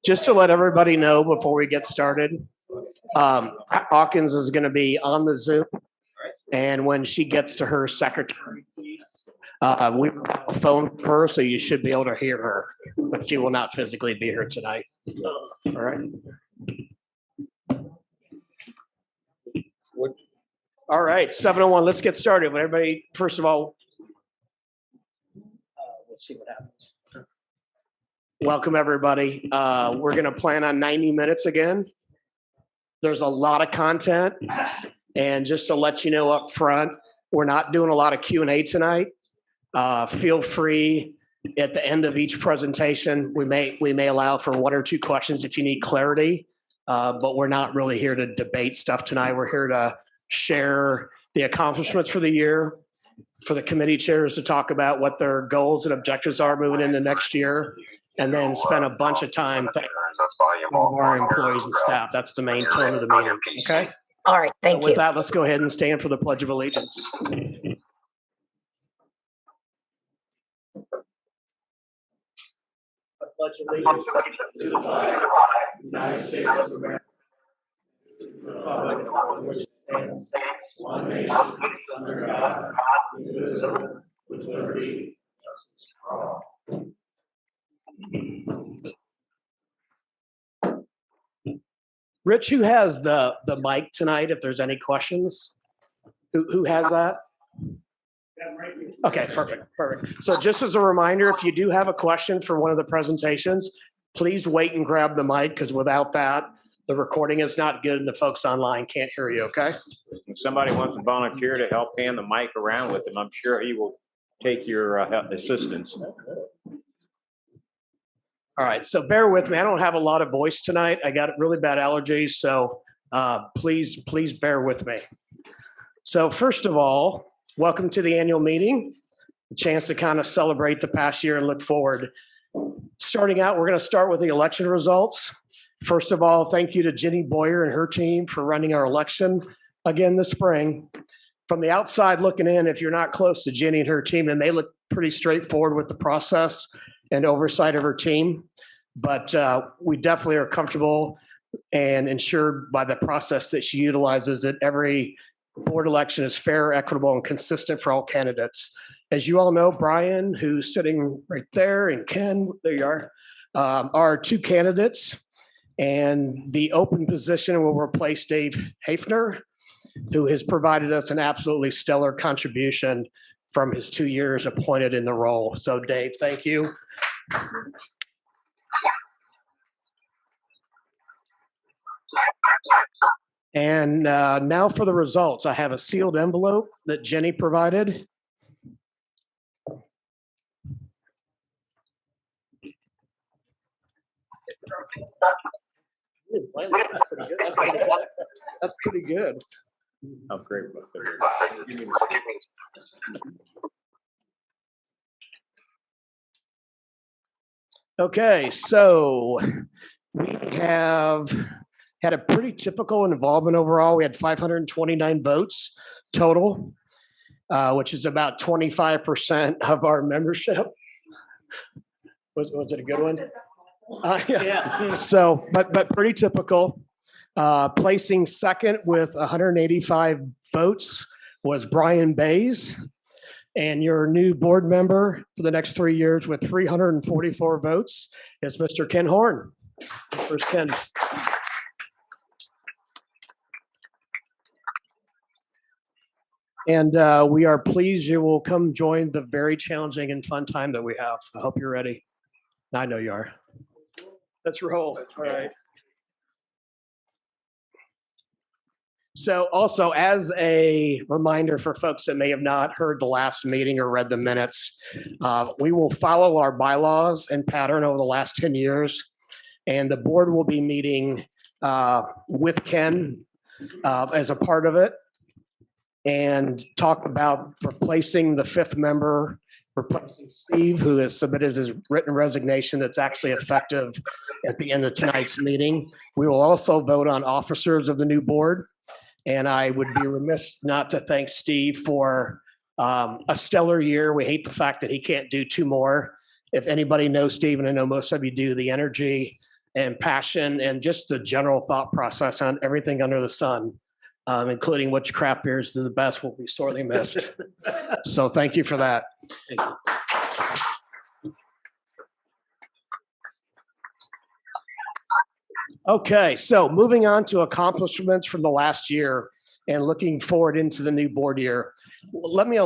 Just to let everybody know before we get started, Hawkins is going to be on the Zoom, and when she gets to her secretary, please, we will have a phone for her, so you should be able to hear her, but she will not physically be here tonight. All right. All right, 7:01. Let's get started. But everybody, first of all, let's see what happens. Welcome, everybody. We're going to plan on 90 minutes again. There's a lot of content. And just to let you know up front, we're not doing a lot of Q&A tonight. Feel free at the end of each presentation, we may allow for one or two questions if you need clarity, but we're not really here to debate stuff tonight. We're here to share the accomplishments for the year, for the committee chairs to talk about what their goals and objectives are moving into next year, and then spend a bunch of time thanking all of our employees and staff. That's the main tone of the meeting, okay? All right, thank you. With that, let's go ahead and stand for the Pledge of Allegiance. I pledge allegiance to the flag of the United States of America, to the republic for which it stands, one nation, under God, indivisible, with liberty and justice for all. Rich, who has the mic tonight if there's any questions? Who has that? Okay, perfect. So just as a reminder, if you do have a question for one of the presentations, please wait and grab the mic, because without that, the recording is not good and the folks online can't hear you, okay? If somebody wants to volunteer to help hand the mic around with him, I'm sure he will take your assistance. All right, so bear with me. I don't have a lot of voice tonight. I got really bad allergies, so please bear with me. So first of all, welcome to the annual meeting, a chance to kind of celebrate the past year and look forward. Starting out, we're going to start with the election results. First of all, thank you to Jenny Boyer and her team for running our election again this spring. From the outside looking in, if you're not close to Jenny and her team, it may look pretty straightforward with the process and oversight of her team, but we definitely are comfortable and ensured by the process that she utilizes that every board election is fair, equitable, and consistent for all candidates. As you all know, Brian, who's sitting right there, and Ken, there you are two candidates, and the open position will replace Dave Hafner, who has provided us an absolutely stellar contribution from his 2 years appointed in the role. So Dave, thank you. And now for the results. I have a sealed envelope that Jenny provided. That's pretty good. Oh, great. Okay, so we have had a pretty typical involvement overall. We had 529 votes total, which is about 25% of our membership. Was it a good one? Yeah. So, but pretty typical. Placing second with 185 votes was Brian Bays. And your new board member for the next 3 years with 344 votes is Mr. Ken Horn. Where's Ken? And we are pleased you will come join the very challenging and fun time that we have. I hope you're ready. I know you are. Let's roll. All right. So also, as a reminder for folks that may have not heard the last meeting or read the minutes, we will follow our bylaws and pattern over the last 10 years, and the board will be meeting with Ken as a part of it and talk about replacing the fifth member, replacing Steve, who has submitted his written resignation that's actually effective at the end of tonight's meeting. We will also vote on officers of the new board. And I would be remiss not to thank Steve for a stellar year. We hate the fact that he can't do two more. If anybody knows Steve, and I know most of you do, the energy, and passion and just the general thought process on everything under the sun, including which craft beers do the best, will be sorely missed. So thank you for that. Thank you. Okay, so moving on to accomplishments from the last year and looking forward into the new board year. Let me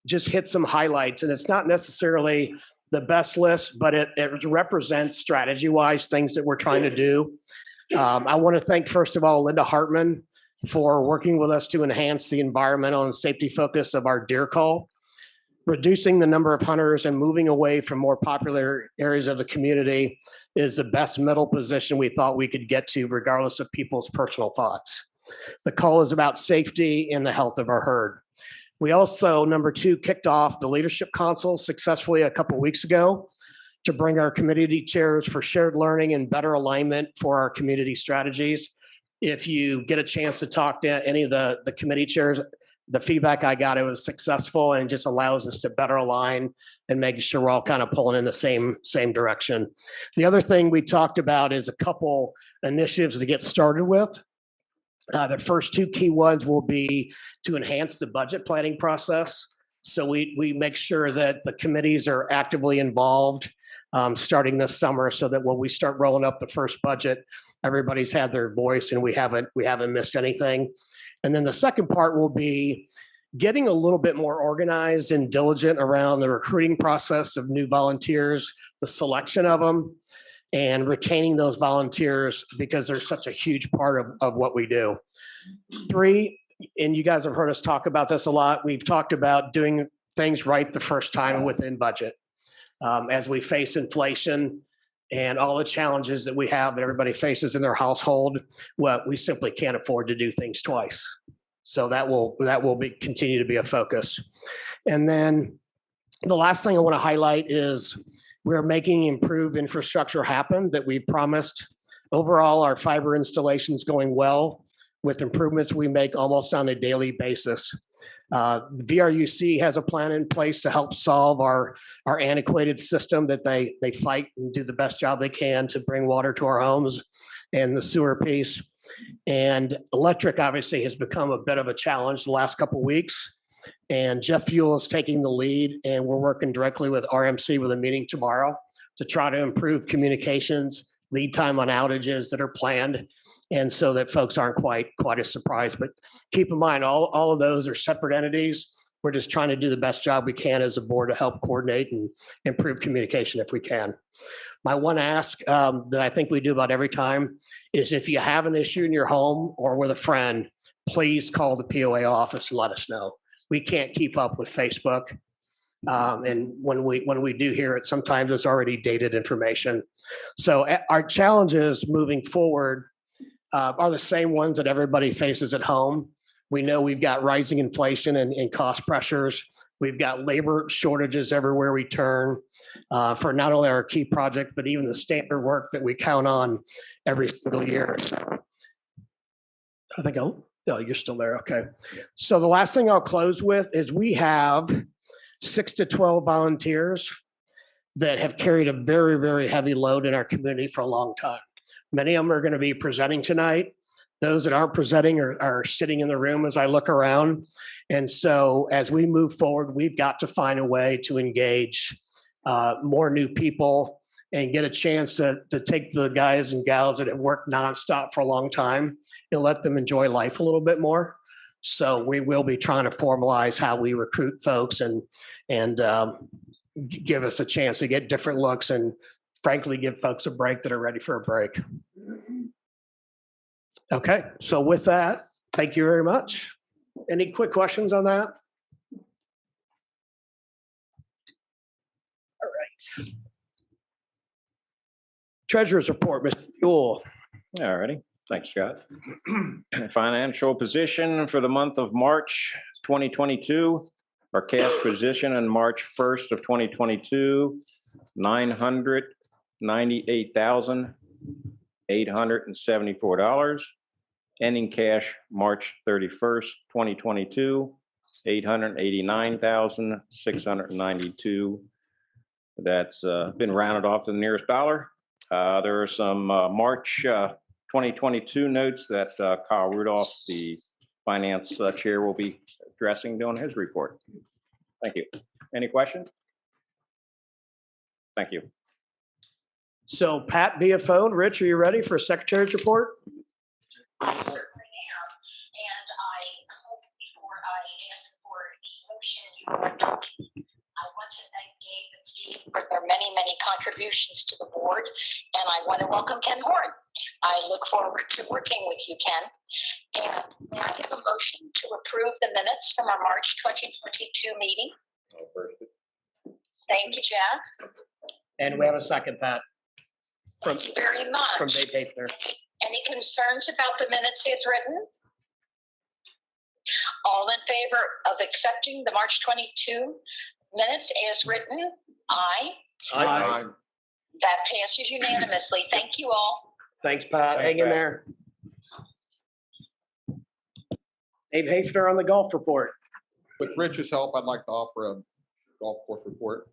just hit some highlights, and it's not necessarily the best list, but it represents strategy-wise things that we're trying to do. I want to thank, first of all, Linda Hartman for working with us to enhance the environmental and safety focus of our deer call, reducing the number of hunters and moving away from more popular areas of the community is the best middle position we thought we could get to, regardless of people's personal thoughts. The call is about safety and the health of our herd. We also, number 2, kicked off the leadership console successfully a couple of weeks ago to bring our community chairs for shared learning and better alignment for our community strategies. If you get a chance to talk to any of the committee chairs, the feedback I got, it was successful and just allows us to better align and making sure we're all kind of pulling in the same direction. The other thing we talked about is a couple initiatives to get started with. The first 2 key ones will be to enhance the budget planning process. So we make sure that the committees are actively involved starting this summer, so that when we start rolling up the first budget, everybody's had their voice and we haven't missed anything. And then the second part will be getting a little bit more organized and diligent around the recruiting process of new volunteers, the selection of them, and retaining those volunteers, because they're such a huge part of what we do. 3, and you guys have heard us talk about this a lot, we've talked about doing things right the first time within budget. As we face inflation and all the challenges that we have that everybody faces in their household, well, we simply can't afford to do things twice. So that will continue to be a focus. And then the last thing I want to highlight is we're making improved infrastructure happen that we promised. Overall, our fiber installation is going well, with improvements we make almost on a daily basis. VRUC has a plan in place to help solve our antiquated system that they fight and do the best job they can to bring water to our homes, and the sewer piece. And electric obviously has become a bit of a challenge the last couple of weeks. And Jeff Fuel is taking the lead, and we're working directly with RMC with a meeting tomorrow to try to improve communications, lead time on outages that are planned, and so that folks aren't quite as surprised. But keep in mind, all of those are separate entities. We're just trying to do the best job we can as a board to help coordinate and improve communication if we can. My one ask that I think we do about every time is, if you have an issue in your home or with a friend, please call the POA office and let us know. We can't keep up with Facebook. And when we do hear it, sometimes it's already dated information. So our challenges moving forward are the same ones that everybody faces at home. We know we've got rising inflation and cost pressures. We've got labor shortages everywhere we turn for not only our key project, but even the standard work that we count on every single year. I think, oh, you're still there. Okay. So the last thing I'll close with is we have 6 to 12 volunteers that have carried a very, very heavy load in our community for a long time. Many of them are going to be presenting tonight. Those that aren't presenting are sitting in the room as I look around. And so as we move forward, we've got to find a way to engage more new people and get a chance to take the guys and gals that have worked nonstop for a long time and let them enjoy life a little bit more. So we will be trying to formalize how we recruit folks and give us a chance to get different looks and frankly give folks a break that are ready for a break. Okay, so with that, thank you very much. Any quick questions on that? All right. Treasurer's report, Mr. Buell. All righty. Thanks, Scott. Financial position for the month of March 2022. Our cash position on March 1st of 2022, $998,874. Ending cash March 31st, 2022, $889,692. That's been rounded off to the nearest dollar. There are some March 2022 notes that Kyle Rudolph, the finance chair, will be addressing during his report. Thank you. Any questions? Thank you. So Pat via phone. Rich, are you ready for Secretary's report? I certainly am. And I hope before I ask for the motion, I want to thank Dave and Steve for their many, many contributions to the board. And I want to welcome Ken Horn. I look forward to working with you, Ken. And may I give a motion to approve the minutes from our March 2022 meeting? Thank you, Jack. And we have a second, Pat, Thank you very much. from Dave Hafner. Any concerns about the minutes as written? All in favor of accepting the March 22 minutes as written? Aye. Aye. That passes unanimously. Thank you all. Thanks, Pat. Thanks, Hang in Pat. there. Dave Hafner on the golf report. With Rich's help, I'd like to offer a golf course report.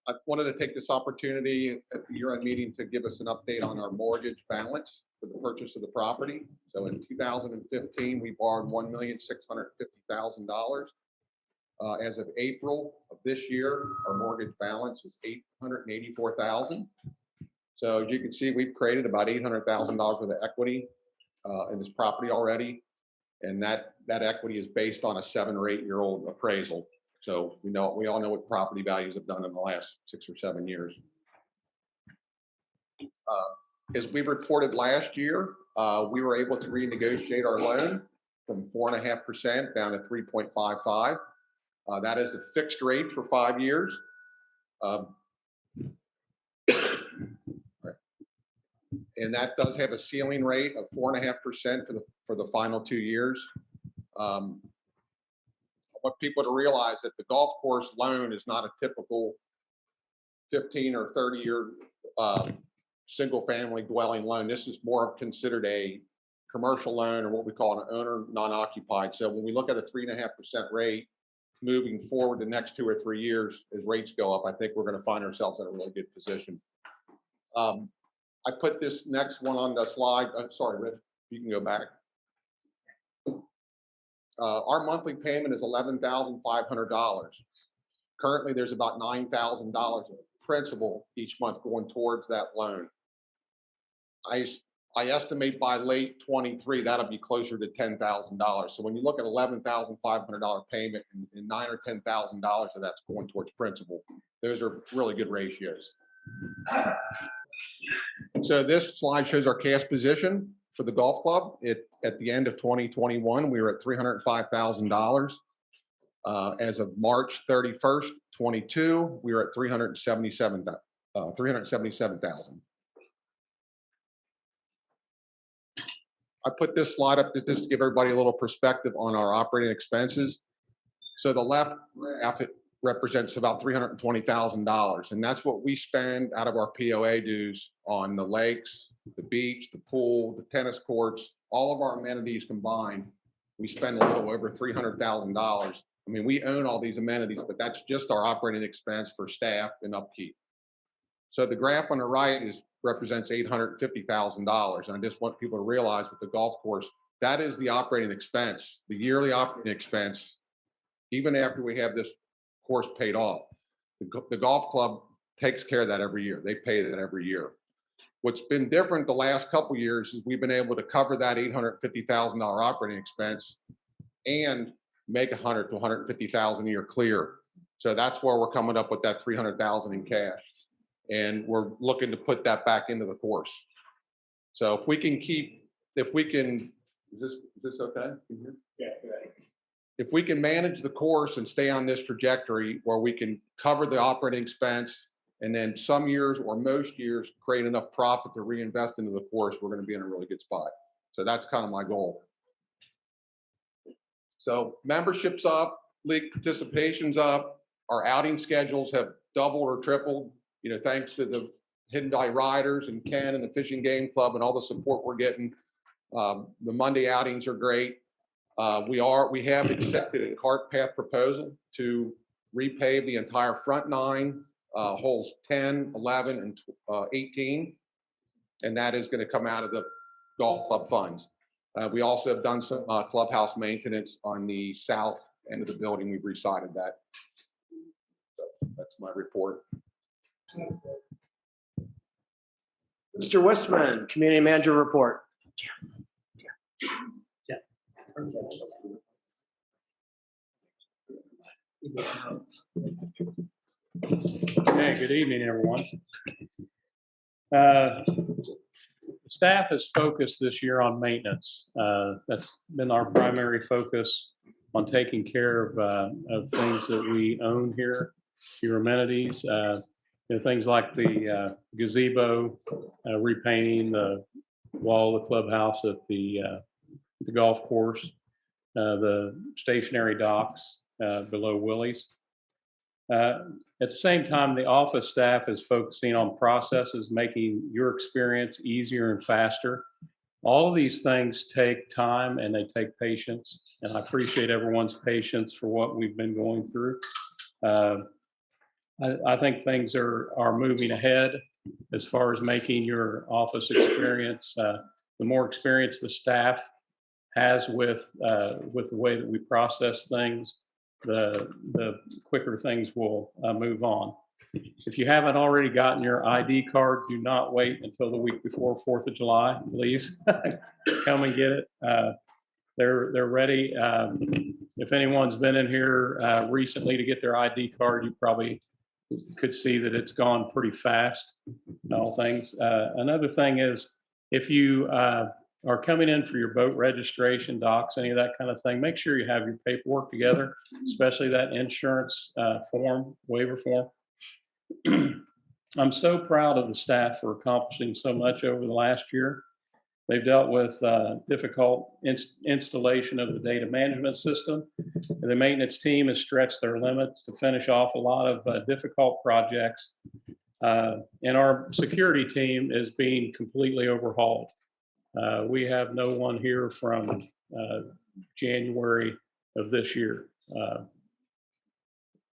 I wanted to take this opportunity at the year-end meeting to give us an update on our mortgage balance for the purchase of the property. So in 2015, we borrowed $1,650,000. As of April of this year, our mortgage balance is $884,000. So as you can see, we've created about $800,000 worth of equity in this property already. And that equity is based on a 7 or 8 year old appraisal. So we all know what property values have done in the last 6 or 7 years. As we reported last year, we were able to renegotiate our loan from 4.5% down to 3.55. That is a fixed rate for 5 years. And that does have a ceiling rate of 4.5% for the final 2 years. I want people to realize that the golf course loan is not a typical 15 or 30 year single family dwelling loan. This is more considered a commercial loan, or what we call an owner non-occupied. So when we look at a 3.5% rate moving forward the next 2 or 3 years, as rates go up, I think we're going to find ourselves in a really good position. I put this next one on the slide. I'm sorry, Rich, you can go back. Our monthly payment is $11,500. Currently, there's about $9,000 of principal each month going towards that loan. I estimate by late 23, that'll be closer to $10,000. So when you look at $11,500 payment and $9,000 or $10,000 of that's going towards principal, those are really good ratios. So this slide shows our cash position for the golf club. At the end of 2021, we were at $305,000. As of March 31st, 22, we were at $377,000. I put this slide up to just give everybody a little perspective on our operating expenses. So the left graph, it represents about $320,000, and that's what we spend out of our POA dues on the lakes, the beach, the pool, the tennis courts, all of our amenities combined. We spend a little over $300,000. I mean, we own all these amenities, but that's just our operating expense for staff and upkeep. So the graph on the right represents $850,000, and I just want people to realize with the golf course, that is the operating expense, the yearly operating expense, even after we have this course paid off. The golf club takes care of that every year. They pay that every year. What's been different the last couple of years is we've been able to cover that $850,000 operating expense and make $100,000 to $150,000 a year clear. So that's where we're coming up with that $300,000 in cash, and we're looking to put that back into the course. So if we can, is this okay? Yeah. If we can manage the course and stay on this trajectory where we can cover the operating expense, and then some years or most years create enough profit to reinvest into the course, we're going to be in a really good spot. So that's kind of my goal. So membership's up, league participation's up, our outing schedules have doubled or tripled, thanks to the Hidden Valley Riders and Ken and the Fishing Game Club and all the support we're getting. The Monday outings are great. We have accepted a cart path proposal to repave the entire front 9 holes 10, 11, and 18. And that is going to come out of the golf club funds. We also have done some clubhouse maintenance on the south end of the building. We've resided that. So that's my report. Mr. Westman, Community Manager Report. Hey, good evening, everyone. Staff is focused this year on maintenance. That's been our primary focus on taking care of things that we own here, your amenities, things like the gazebo, repainting the wall of the clubhouse at the golf course, the stationary docks below Willie's. At the same time, the office staff is focusing on processes, making your experience easier and faster. All of these things take time and they take patience, and I appreciate everyone's patience for what we've been going through. I think things are moving ahead as far as making your office experience. The more experience the staff has with the way that we process things, the quicker things will move on. If you haven't already gotten your ID card, do not wait until the week before 4th of July, please. Come and get it. They're ready. If anyone's been in here recently to get their ID card, you probably could see that it's gone pretty fast, all things. Another thing is, if you are coming in for your boat registration, docs, any of that kind of thing, make sure you have your paperwork together, especially that insurance form, waiver form. I'm so proud of the staff for accomplishing so much over the last year. They've dealt with difficult installation of the data management system. The maintenance team has stretched their limits to finish off a lot of difficult projects. And our security team is being completely overhauled. We have no one here from January of this year.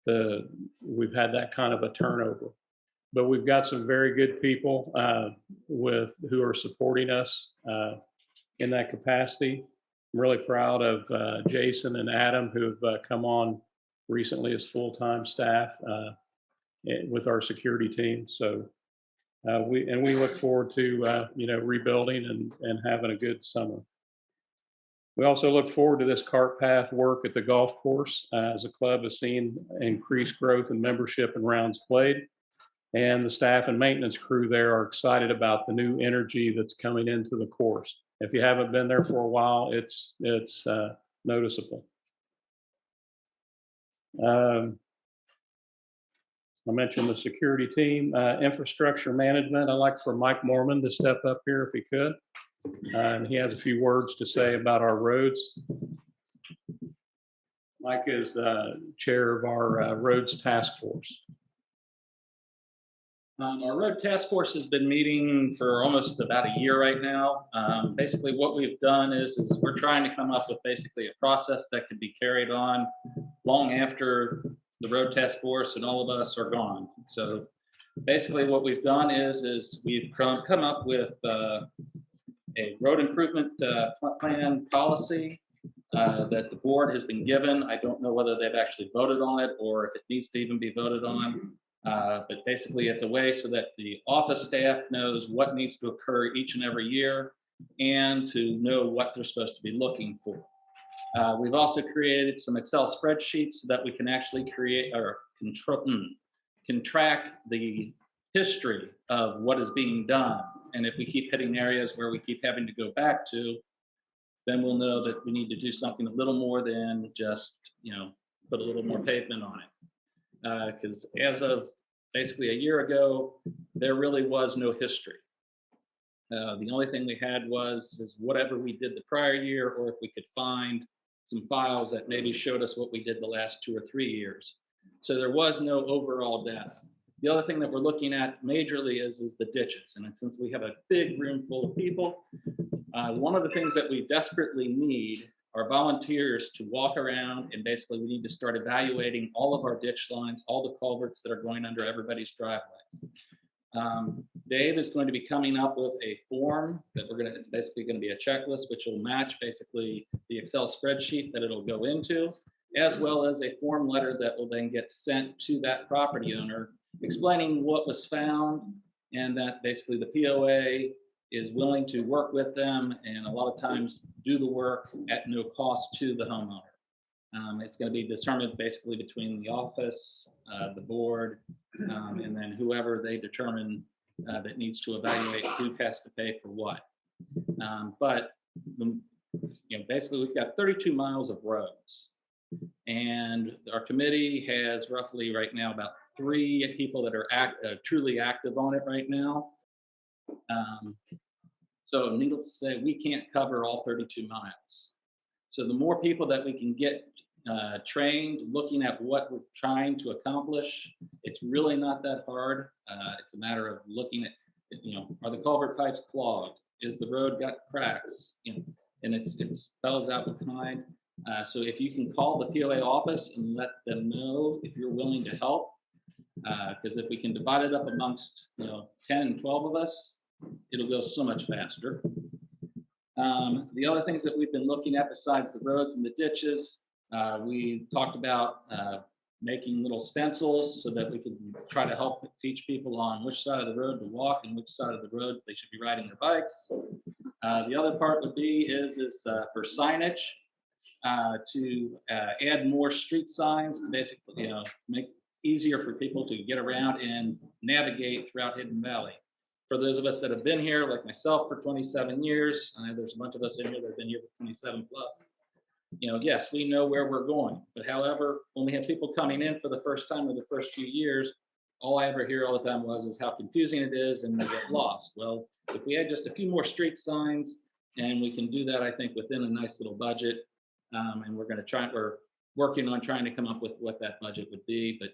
We've had that kind of a turnover, but we've got some very good people who are supporting us in that capacity. I'm really proud of Jason and Adam, who've come on recently as full-time staff with our security team. So we look forward to rebuilding and having a good summer. We also look forward to this cart path work at the golf course as the club has seen increased growth in membership and rounds played. And the staff and maintenance crew there are excited about the new energy that's coming into the course. If you haven't been there for a while, it's noticeable. I mentioned the security team, infrastructure management. I'd like for Mike Mormon to step up here if he could. And he has a few words to say about our roads. Mike is chair of our roads task force. Our road task force has been meeting for almost about a year right now. Basically what we've done is we're trying to come up with basically a process that can be carried on long after the road task force and all of us are gone. So basically what we've done is we've come up with a road improvement plan policy that the board has been given. I don't know whether they've actually voted on it or if it needs to even be voted on. But basically it's a way so that the office staff knows what needs to occur each and every year and to know what they're supposed to be looking for. We've also created some Excel spreadsheets so that we can actually create or can track the history of what is being done. And if we keep hitting areas where we keep having to go back to, then we'll know that we need to do something a little more than just, put a little more pavement on it. Because as of basically a year ago, there really was no history. The only thing we had is whatever we did the prior year, or if we could find some files that maybe showed us what we did the last 2 or 3 years. So there was no overall data. The other thing that we're looking at majorly is the ditches. And since we have a big room full of people, one of the things that we desperately need our volunteers to walk around, and basically we need to start evaluating all of our ditch lines, all the culverts that are going under everybody's driveways. Dave is going to be coming up with a form that it's basically going to be a checklist, which will match basically the Excel spreadsheet that it'll go into, as well as a form letter that will then get sent to that property owner explaining what was found, and that basically the POA is willing to work with them and a lot of times do the work at no cost to the homeowner. It's going to be determined basically between the office, the board, and then whoever they determine that needs to evaluate who has to pay for what. But basically we've got 32 miles of roads, and our committee has roughly right now about 3 people that are truly active on it right now. So needless to say, we can't cover all 32 miles. So the more people that we can get trained, looking at what we're trying to accomplish, it's really not that hard. It's a matter of looking at, are the culvert pipes clogged? Is the road got cracks? And it spells out what kind. So if you can call the POA office and let them know if you're willing to help, because if we can divide it up amongst 10, 12 of us, it'll go so much faster. The other things that we've been looking at besides the roads and the ditches, we talked about making little stencils so that we can try to help teach people on which side of the road to walk and which side of the road they should be riding their bikes. The other part would be is for signage, to add more street signs to basically make it easier for people to get around and navigate throughout Hidden Valley. For those of us that have been here, like myself, for 27 years, I know there's a bunch of us in here that have been here for 27 plus. Yes, we know where we're going. But however, when we have people coming in for the first time or the first few years, all I ever hear all the time is how confusing it is and they get lost. Well, if we had just a few more street signs, and we can do that, I think, within a nice little budget. And we're working on trying to come up with what that budget would be, but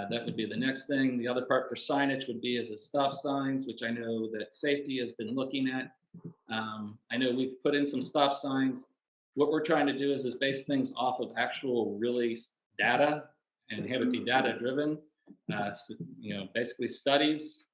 that would be the next thing. The other part for signage would be the stop signs, which I know that safety has been looking at. I know we've put in some stop signs. What we're trying to do is base things off of actual really data and have it be data driven. Basically studies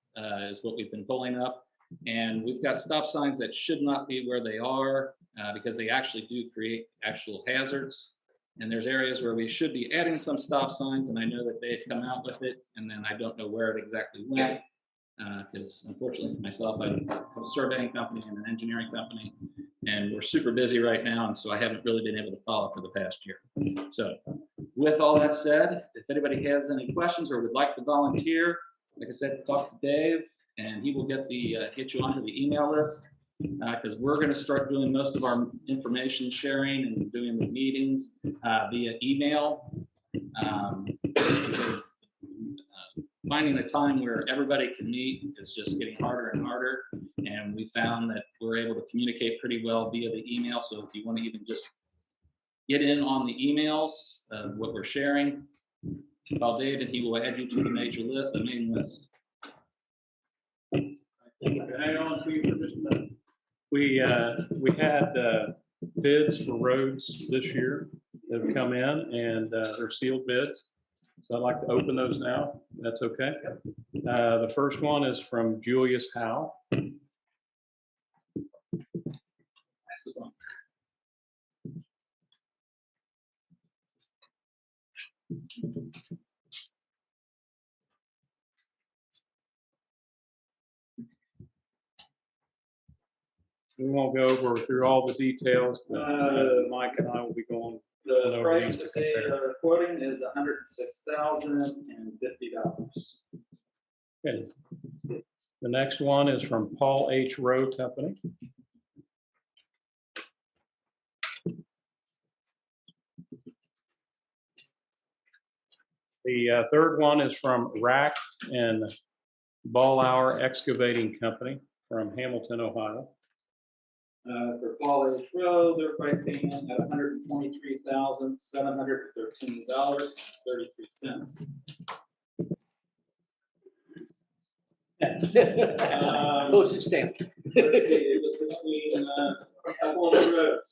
is what we've been pulling up. And we've got stop signs that should not be where they are because they actually do create actual hazards. And there's areas where we should be adding some stop signs, and I know that they've come out with it, and then I don't know where it exactly went, because unfortunately for myself, I have a surveying company and an engineering company, and we're super busy right now, and so I haven't really been able to follow for the past year. So with all that said, if anybody has any questions or would like to volunteer, like I said, talk to Dave, and he will get you onto the email list. Because we're going to start doing most of our information sharing and doing the meetings via email. Because finding a time where everybody can meet is just getting harder and harder. And we found that we're able to communicate pretty well via the email. So if you want to even just get in on the emails, what we're sharing, call Dave and he will add you to the main list. Hang on to you for just a minute. We had bids for roads this year that have come in, and they're sealed bids. So I'd like to open those now. That's okay. The first one is from Julius Howe. That's the one. We won't go through all the details, but Mike and I will be going. The price that they are quoting is $106,050. Okay. The next one is from Paul H. Rowe Company. The third one is from Rack and Ballauer Excavating Company from Hamilton, Ohio. For Paul H. Rowe, their price came in at $123,713.33. Postage stamp. Let's see, it was between a couple of roads.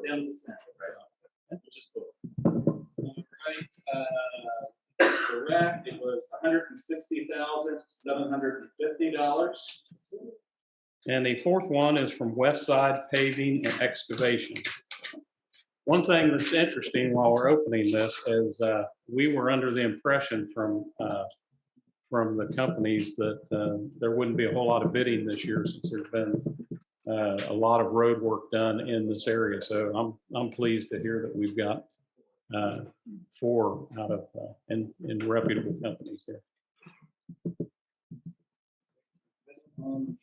down to the center. So, which is cool. Right, correct. It was $160,750. And the fourth one is from West Side Paving and Excavation. One thing that's interesting while we're opening this is we were under the impression from the companies that there wouldn't be a whole lot of bidding this year since there's been a lot of road work done in this area. So I'm pleased to hear that we've got 4 out of in reputable companies here.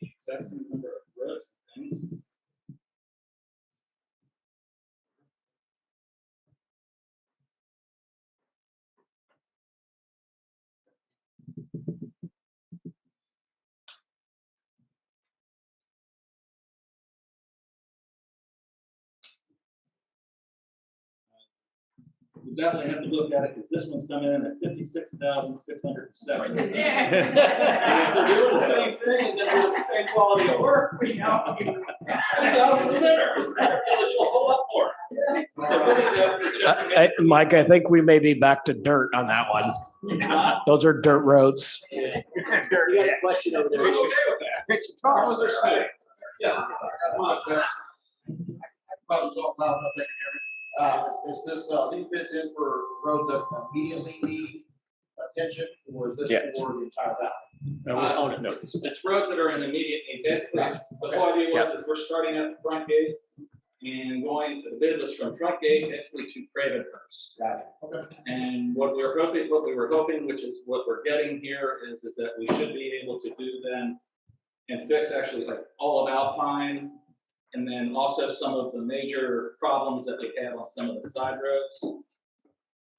Exact same number of roads and things. We definitely have to look at it because this one's coming in at $56,607. And if they're doing the same thing and they're doing the same quality of work, we got a winner. A whole lot more. So we're gonna have to Mike, I think we may be back to dirt on that one. Those are dirt roads. You got a question over there. Okay with that. Cars are smooth. Yes. Come on, Problems all about is this these bids in for roads that immediately need attention, or is this Yes. for the entire valley? No, it's roads that are in immediate need. Basically, the whole idea was we're starting at the front gate and going to the bid was from front gate basically to Craven first. Got it. Okay. And what we were hoping, which is what we're getting here, is that we should be able to do then and fix actually like all of Alpine, and then also some of the major problems that we have on some of the side roads.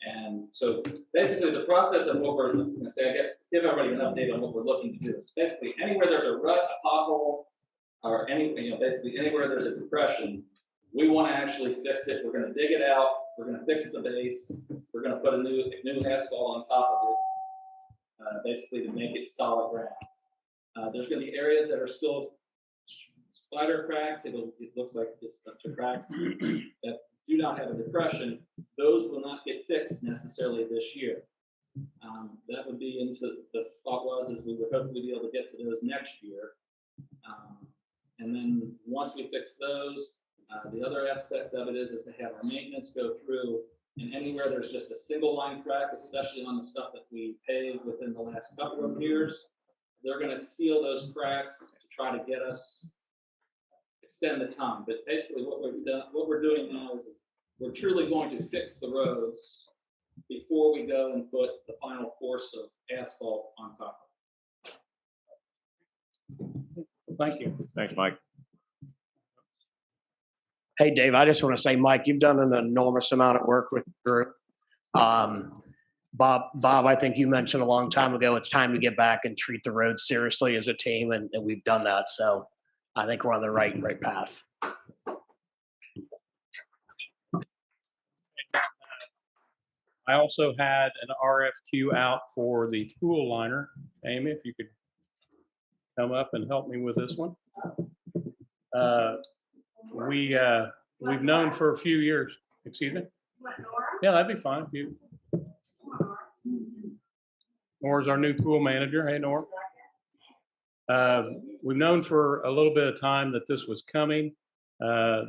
And so basically the process of what we're going to say, I guess, give everybody an update on what we're looking to do. Is basically anywhere there's a rut, a pothole, or basically anywhere there's a depression, we want to actually fix it. We're going to dig it out. We're going to fix the base. We're going to put a new asphalt on top of it, basically to make it solid ground. There's going to be areas that are still spider cracked. It looks like just a bunch of cracks that do not have a depression. Those will not get fixed necessarily this year. That would be into the thought was is we would hopefully be able to get to those next year. And then once we fix those, the other aspect of it is to have our maintenance go through, and anywhere there's just a single line crack, especially on the stuff that we paved within the last couple of years, they're going to seal those cracks to try to get us extend the time. But basically what we're doing now is we're truly going to fix the roads before we go and put the final course of asphalt on top of it. Thank you. Thanks, Mike. Hey, Dave, I just want to say, Mike, you've done an enormous amount of work with the group. Bob, I think you mentioned a long time ago, it's time to get back and treat the roads seriously as a team, and we've done that. So I think we're on the right path. I also had an RFQ out for the pool liner. Amy, if you could come up and help me with this one. We've known for a few years. Excuse me? Yeah, that'd be fine. Nora's our new pool manager. Hey, Nora. We've known for a little bit of time that this was coming.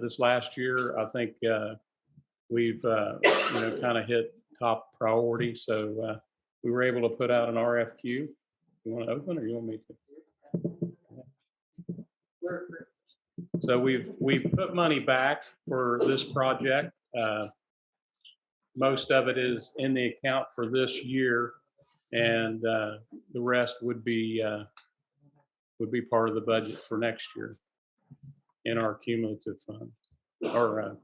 This last year, I think we've kind of hit top priority. So we were able to put out an RFQ. You want to open, or you want me to? So we've put money back for this project. Most of it is in the account for this year, and the rest would be part of the budget for next year in our cumulative fund or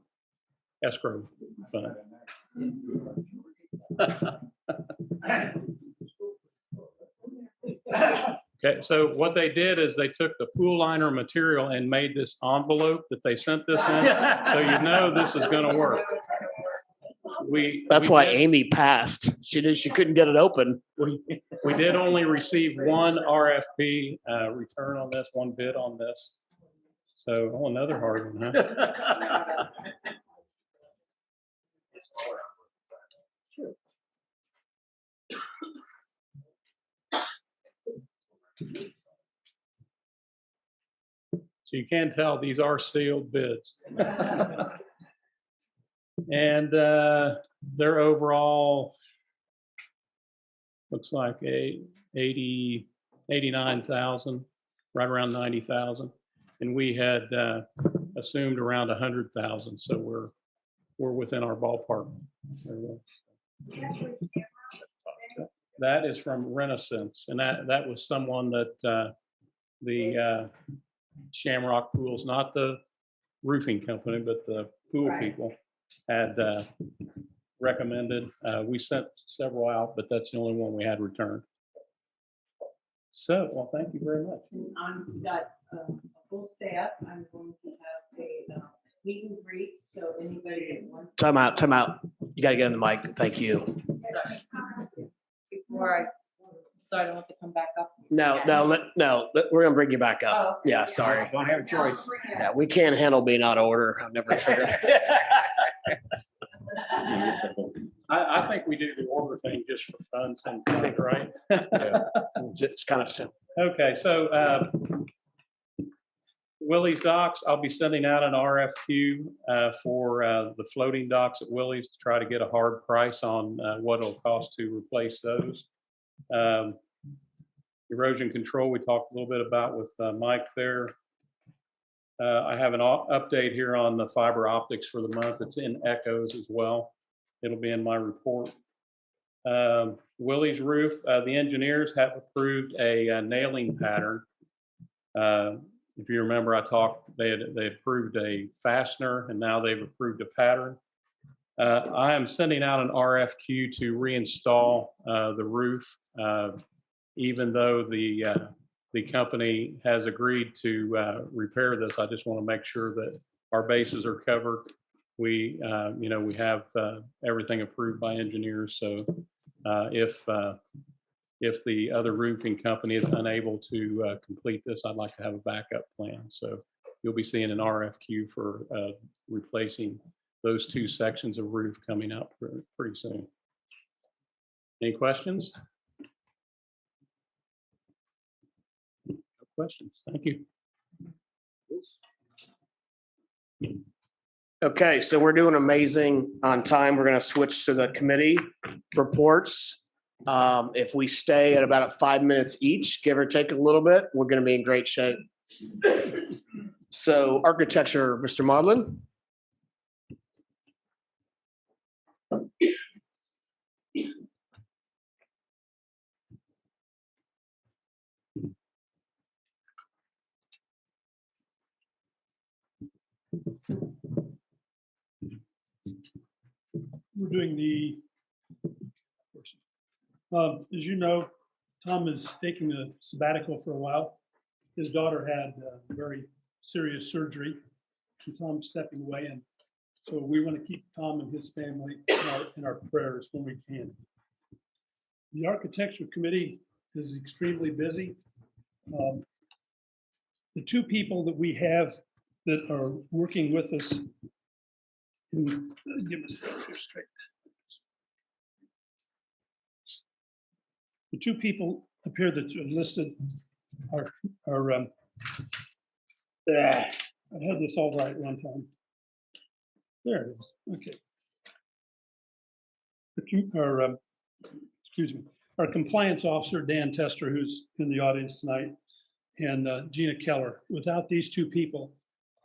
escrow fund. Okay, so what they did is they took the pool liner material and made this envelope that they sent this in, so you know this is going to work. That's why Amy passed. She couldn't get it open. We did only receive one RFP return on this, one bid on this. So, another hard one, huh? So you can tell these are sealed bids. And their overall looks like 89,000, right around 90,000. And we had assumed around 100,000. So we're within our ballpark. That is from Renaissance, and that was someone that the Shamrock Pools, not the roofing company, but the pool people had recommended. We sent several out, but that's the only one we had returned. So, well, thank you very much. And I've got a full staff. I'm going to have a meet and greet, so anybody that wants. Time out. You got to get on the mic. Thank you. Before so I don't have to come back up. No, we're going to bring you back up. Oh, Yeah, sorry. Don't have a choice. Yeah, we can't handle being out of order. I've never figured I think we do the order thing just for fun sometimes, right? It's kind of simple. Okay, so Willie's Docks, I'll be sending out an RFQ for the floating docks at Willie's to try to get a hard price on what it'll cost to replace those. Erosion control, we talked a little bit about with Mike there. I have an update here on the fiber optics for the month. It's in Echoes as well. It'll be in my report. Willie's roof, the engineers have approved a nailing pattern. If you remember, they approved a fastener, and now they've approved a pattern. I am sending out an RFQ to reinstall the roof, even though the company has agreed to repair this. I just want to make sure that our bases are covered. We have everything approved by engineers. So if the other roofing company is unable to complete this, I'd like to have a backup plan. So you'll be seeing an RFQ for replacing those two sections of roof coming up pretty soon. Any questions? No questions. Thank you. Okay, so we're doing amazing on time. We're going to switch to the committee reports. If we stay at about 5 minutes each, give or take a little bit, we're going to be in great shape. So architecture, Mr. Maudlin. We're doing the, as you know, Tom is taking a sabbatical for a while. His daughter had very serious surgery, and Tom's stepping away, and so we want to keep Tom and his family in our prayers when we can. The architecture committee is extremely busy. The two people that we have that are working with us, and give us here straight. The two people up here that are listed are I had this all right one time. There it is. Okay. Excuse me. Our compliance officer, Dan Tester, who's in the audience tonight, and Gina Keller. Without these two people,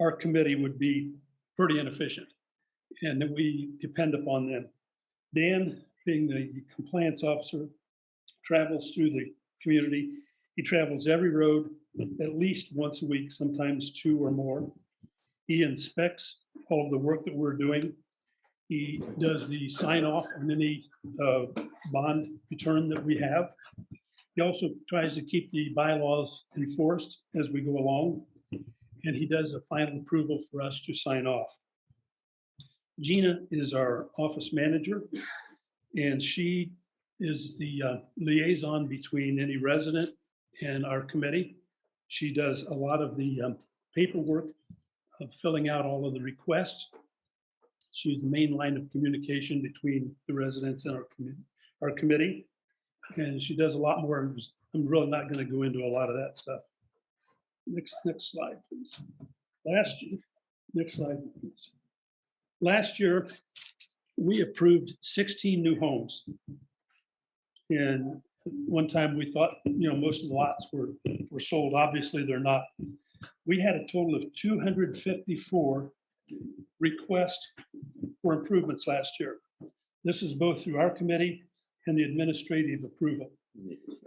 our committee would be pretty inefficient, and that we depend upon them. Dan, being the compliance officer, travels through the community. He travels every road at least once a week, sometimes two or more. He inspects all of the work that we're doing. He does the sign off on any bond return that we have. He also tries to keep the bylaws enforced as we go along. And he does a final approval for us to sign off. Gina is our office manager, and she is the liaison between any resident and our committee. She does a lot of the paperwork of filling out all of the requests. She's the main line of communication between the residents and our committee. And she does a lot more. I'm really not going to go into a lot of that stuff. Next slide, please. Next slide, please. Last year, we approved 16 new homes. And one time we thought, most of the lots were sold. Obviously, they're not. We had a total of 254 requests for improvements last year. This is both through our committee and the administrative approval.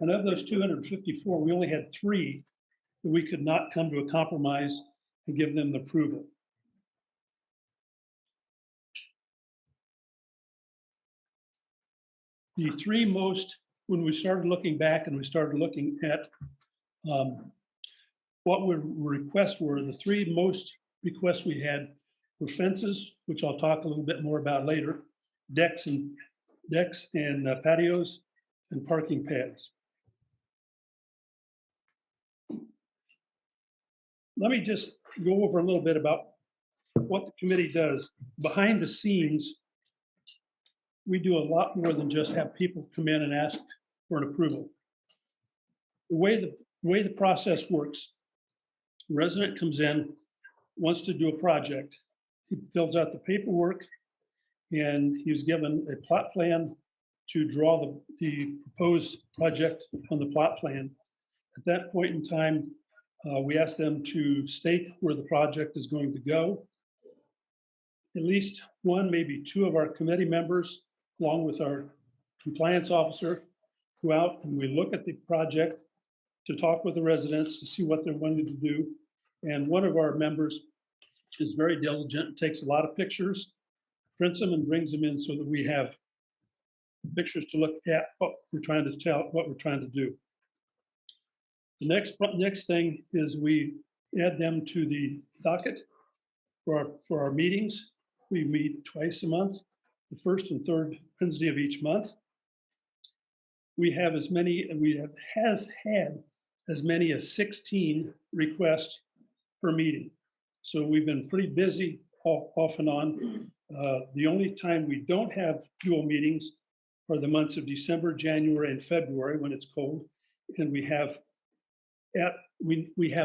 And of those 254, we only had 3 that we could not come to a compromise and give them the approval. The 3 most, when we started looking back and we started looking at what requests were, the 3 most requests we had were fences, which I'll talk a little bit more about later, decks and patios, and parking pads. Let me just go over a little bit about what the committee does. Behind the scenes, we do a lot more than just have people come in and ask for an approval. The way the process works, the resident comes in, wants to do a project. He fills out the paperwork, and he's given a plot plan to draw the proposed project on the plot plan. At that point in time, we ask them to state where the project is going to go. At least 1, maybe 2 of our committee members, along with our compliance officer, go out and we look at the project to talk with the residents to see what they're wanting to do. And one of our members is very diligent and takes a lot of pictures, prints them and brings them in so that we have pictures to look at what we're trying to tell, what we're trying to do. The next thing is we add them to the docket for our meetings. We meet twice a month, the first and third Wednesday of each month. We have had as many as 16 requests per meeting. So we've been pretty busy off and on. The only time we don't have dual meetings are the months of December, January, and February when it's cold, and we have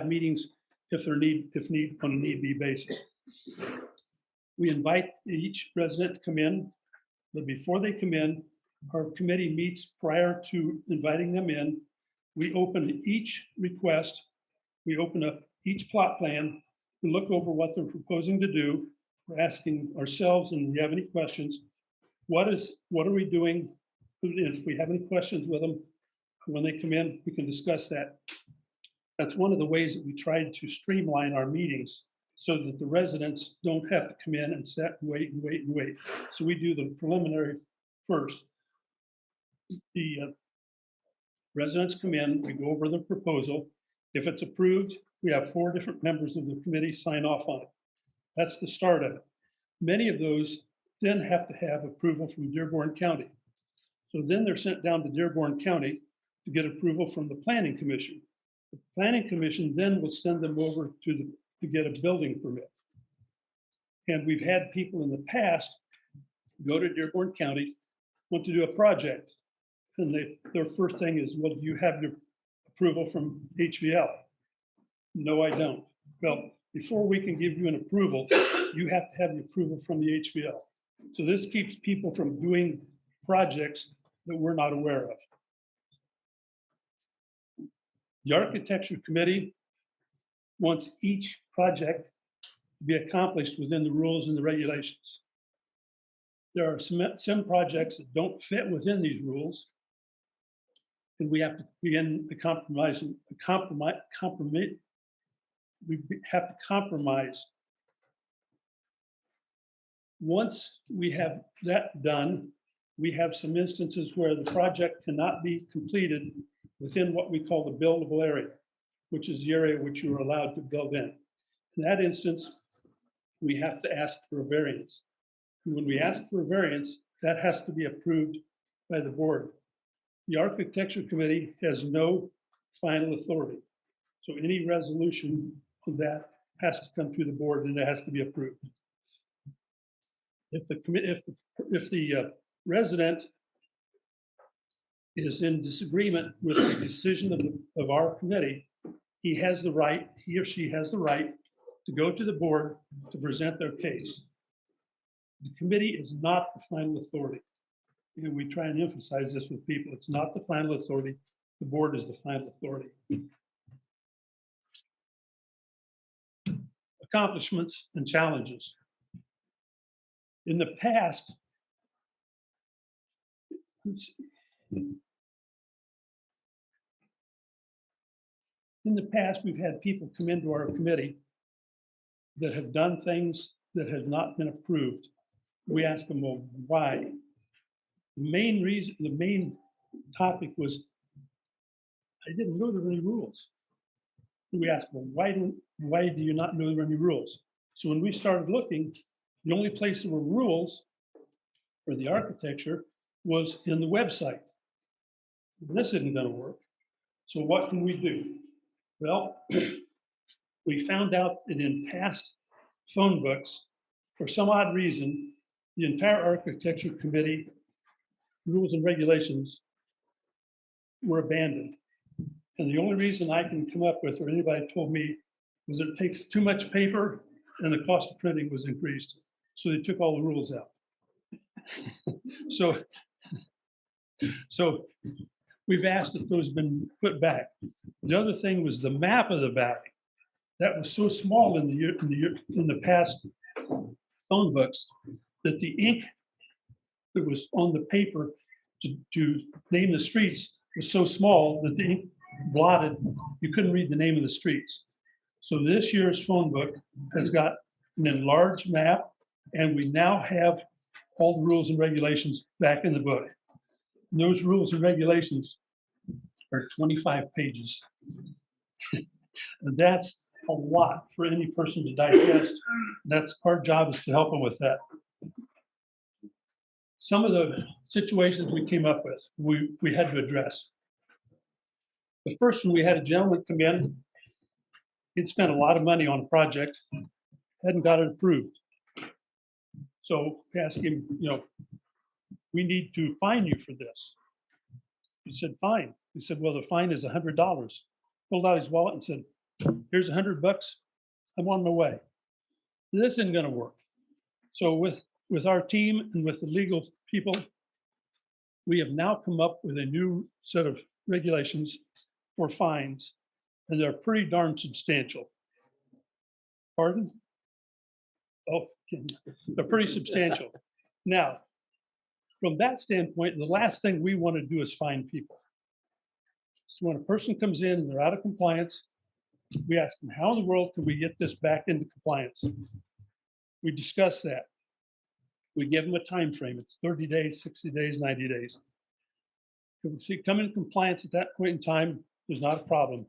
meetings if need on a need-be basis. We invite each resident to come in, but before they come in, our committee meets prior to inviting them in. We open each request, we open up each plot plan, we look over what they're proposing to do. We're asking ourselves, and if we have any questions, what are we doing? If we have any questions with them, when they come in, we can discuss that. That's one of the ways that we tried to streamline our meetings so that the residents don't have to come in and sit and wait and wait and wait. So we do the preliminary first. The residents come in, we go over the proposal. If it's approved, we have 4 different members of the committee sign off on it. That's the start of it. Many of those then have to have approval from Dearborn County. So then they're sent down to Dearborn County to get approval from the Planning Commission. The Planning Commission then will send them over to get a building permit. And we've had people in the past go to Dearborn County, want to do a project. And their first thing is, well, do you have your approval from HVL? No, I don't. Well, before we can give you an approval, you have to have the approval from the HVL. So this keeps people from doing projects that we're not aware of. The Architecture Committee wants each project to be accomplished within the rules and the regulations. There are some projects that don't fit within these rules, and we have to begin the compromise. We have to compromise. Once we have that done, we have some instances where the project cannot be completed within what we call the buildable area, which is the area which you are allowed to build in. In that instance, we have to ask for a variance. And when we ask for a variance, that has to be approved by the board. The Architecture Committee has no final authority. So any resolution of that has to come through the board and it has to be approved. if the resident is in disagreement with the decision of our committee, he or she has the right to go to the board to present their case. The committee is not the final authority. And we try and emphasize this with people. It's not the final authority. The board is the final authority. Accomplishments and challenges. In the past, we've had people come into our committee that have done things that have not been approved. We ask them, well, why? The main topic was, I didn't know there were any rules. We asked, well, why do you not know there are any rules? So when we started looking, the only place there were rules for the architecture was in the website. This isn't going to work. So what can we do? Well, we found out that in past phone books, for some odd reason, the entire architecture committee rules and regulations were abandoned. And the only reason I can come up with, or anybody told me, was it takes too much paper and the cost of printing was increased. So they took all the rules out. So we've asked if those have been put back. The other thing was the map of the valley. That was so small in the past phone books that the ink that was on the paper to name the streets was so small that the ink blotted, you couldn't read the name of the streets. So this year's phone book has got an enlarged map, and we now have all the rules and regulations back in the book. And those rules and regulations are 25 pages. And that's a lot for any person to digest. That's our job, is to help them with that. Some of the situations we came up with, we had to address. The first one, we had a gentleman come in. He'd spent a lot of money on a project, hadn't got it approved. So we asked him, we need to fine you for this. He said, fine. He said, well, the fine is $100. Pulled out his wallet and said, here's $100. I'm on my way. This isn't going to work. So with our team and with the legal people, we have now come up with a new set of regulations for fines, and they're pretty darn substantial. Pardon? Oh, they're pretty substantial. Now, from that standpoint, the last thing we want to do is fine people. So when a person comes in and they're out of compliance, we ask them, how in the world can we get this back into compliance? We discuss that. We give them a time frame. It's 30 days, 60 days, 90 days. If we come into compliance at that point in time, there's not a problem.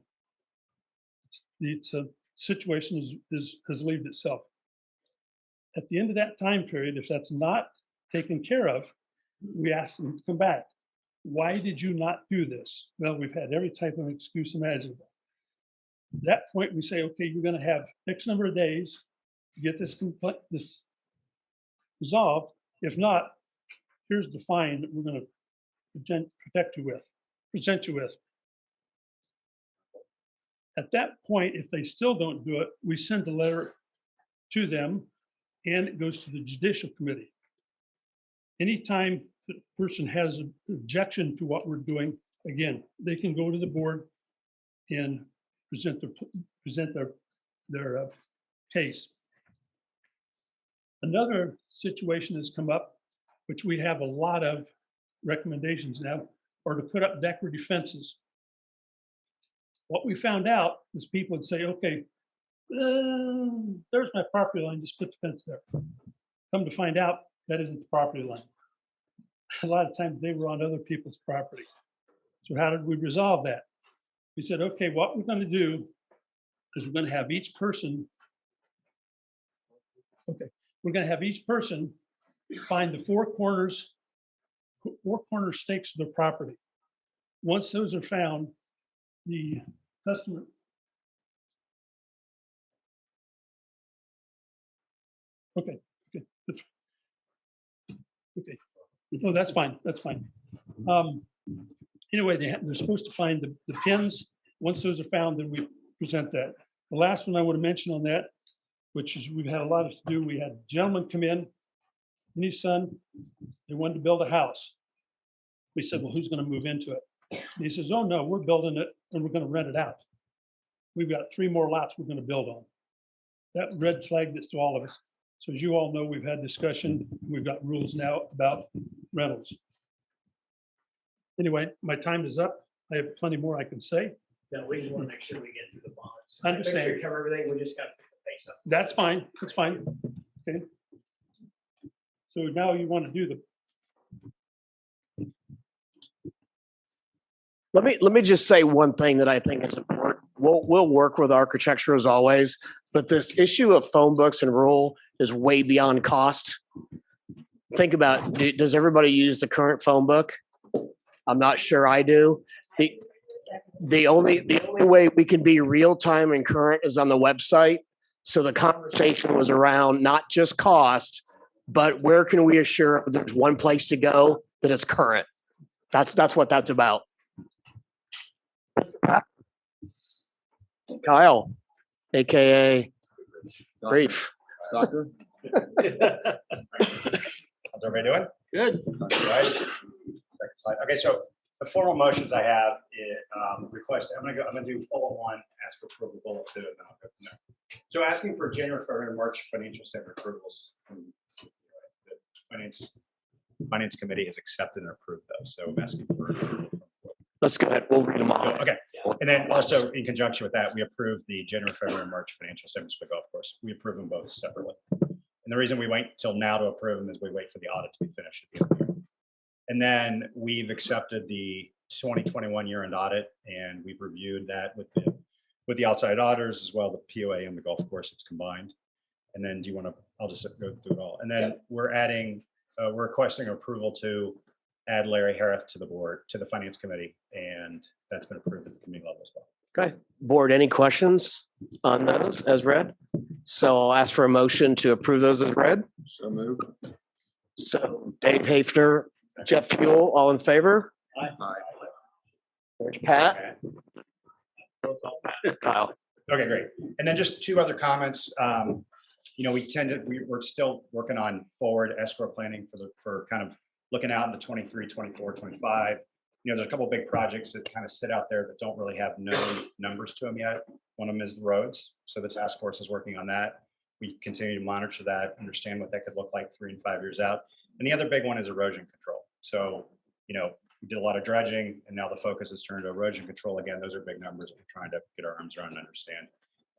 It's a situation has relieved itself. At the end of that time period, if that's not taken care of, we ask them to come back. Why did you not do this? Well, we've had every type of excuse imaginable. At that point, we say, okay, you're going to have X number of days to get this resolved. If not, here's the fine that we're going to present you with. At that point, if they still don't do it, we send a letter to them, and it goes to the Judicial Committee. Anytime the person has an objection to what we're doing, again, they can go to the board and present their case. Another situation has come up, which we have a lot of recommendations now, are to put up decorative fences. What we found out is people would say, okay, there's my property line, just put the fence there. Come to find out, that isn't the property line. A lot of times they were on other people's property. So how did we resolve that? We said, okay, what we're going to do is we're going to have each person find the four corner stakes of their property. Once those are found, the customer No, that's fine, that's fine. Anyway, they're supposed to find the pins. Once those are found, then we present that. The last one I want to mention on that, which is we've had a lot to do. We had a gentleman come in, and his son, they wanted to build a house. We said, well, who's going to move into it? And he says, oh, no, we're building it and we're going to rent it out. We've got 3 more lots we're going to build on. That red flagged this to all of us. So as you all know, we've had discussion. We've got rules now about rentals. Anyway, my time is up. I have plenty more I can say. No, we just want to make sure we get through the bonds. I understand. Make sure you cover everything. We just got to pick the pace up. That's fine. That's fine. Okay. So now you want to do the, Let me just say one thing that I think is important. We'll work with architecture as always, but this issue of phone books and rule is way beyond cost. Think about, does everybody use the current phone book? I'm not sure I do. The only way we can be real time and current is on the website. So the conversation was around not just cost, but where can we assure there's one place to go that is current? That's what that's about. Kyle, AKA Brief. Doctor? How's everybody doing? Good. Right. Second slide. Okay, so the formal motions I have request. I'm gonna do bullet 1, ask for approval, bullet 2, and then I'll go from there. So asking for January, February, and March financial statement approvals. The finance committee has accepted and approved those. So I'm asking for approval. Let's go ahead. We'll read them all. Okay. And then also in conjunction with that, we approved the January, February, and March financial statements for the golf course. We approve them both separately. And the reason we wait till now to approve them is we wait for the audit to be finished at the end of the year. And then we've accepted the 2021 year-end audit, and we've reviewed that with the outside auditors as well, the POA and the golf course. It's combined. And then do you want to? I'll just go through it all. And then we're adding, we're requesting approval to add Larry Harris to the board, to the finance committee, and that's been approved at the committee level as well. Okay. Board, any questions on those as read? So I'll ask for a motion to approve those as read. So moved. So Dave Hafner, Jeff Fuel, all in favor? Aye. There's Pat. Kyle. Okay, great. And then just 2 other comments. We're still working on forward escrow planning for kind of looking out into 23, 24, 25. There's a couple of big projects that kind of sit out there that don't really have known numbers to them yet. One of them is the roads. So the task force is working on that. We continue to monitor that, understand what that could look like 3 and 5 years out. And the other big one is erosion control. So, we did a lot of dredging, and now the focus is turned to erosion control. Again, those are big numbers that we're trying to get our arms around and understand.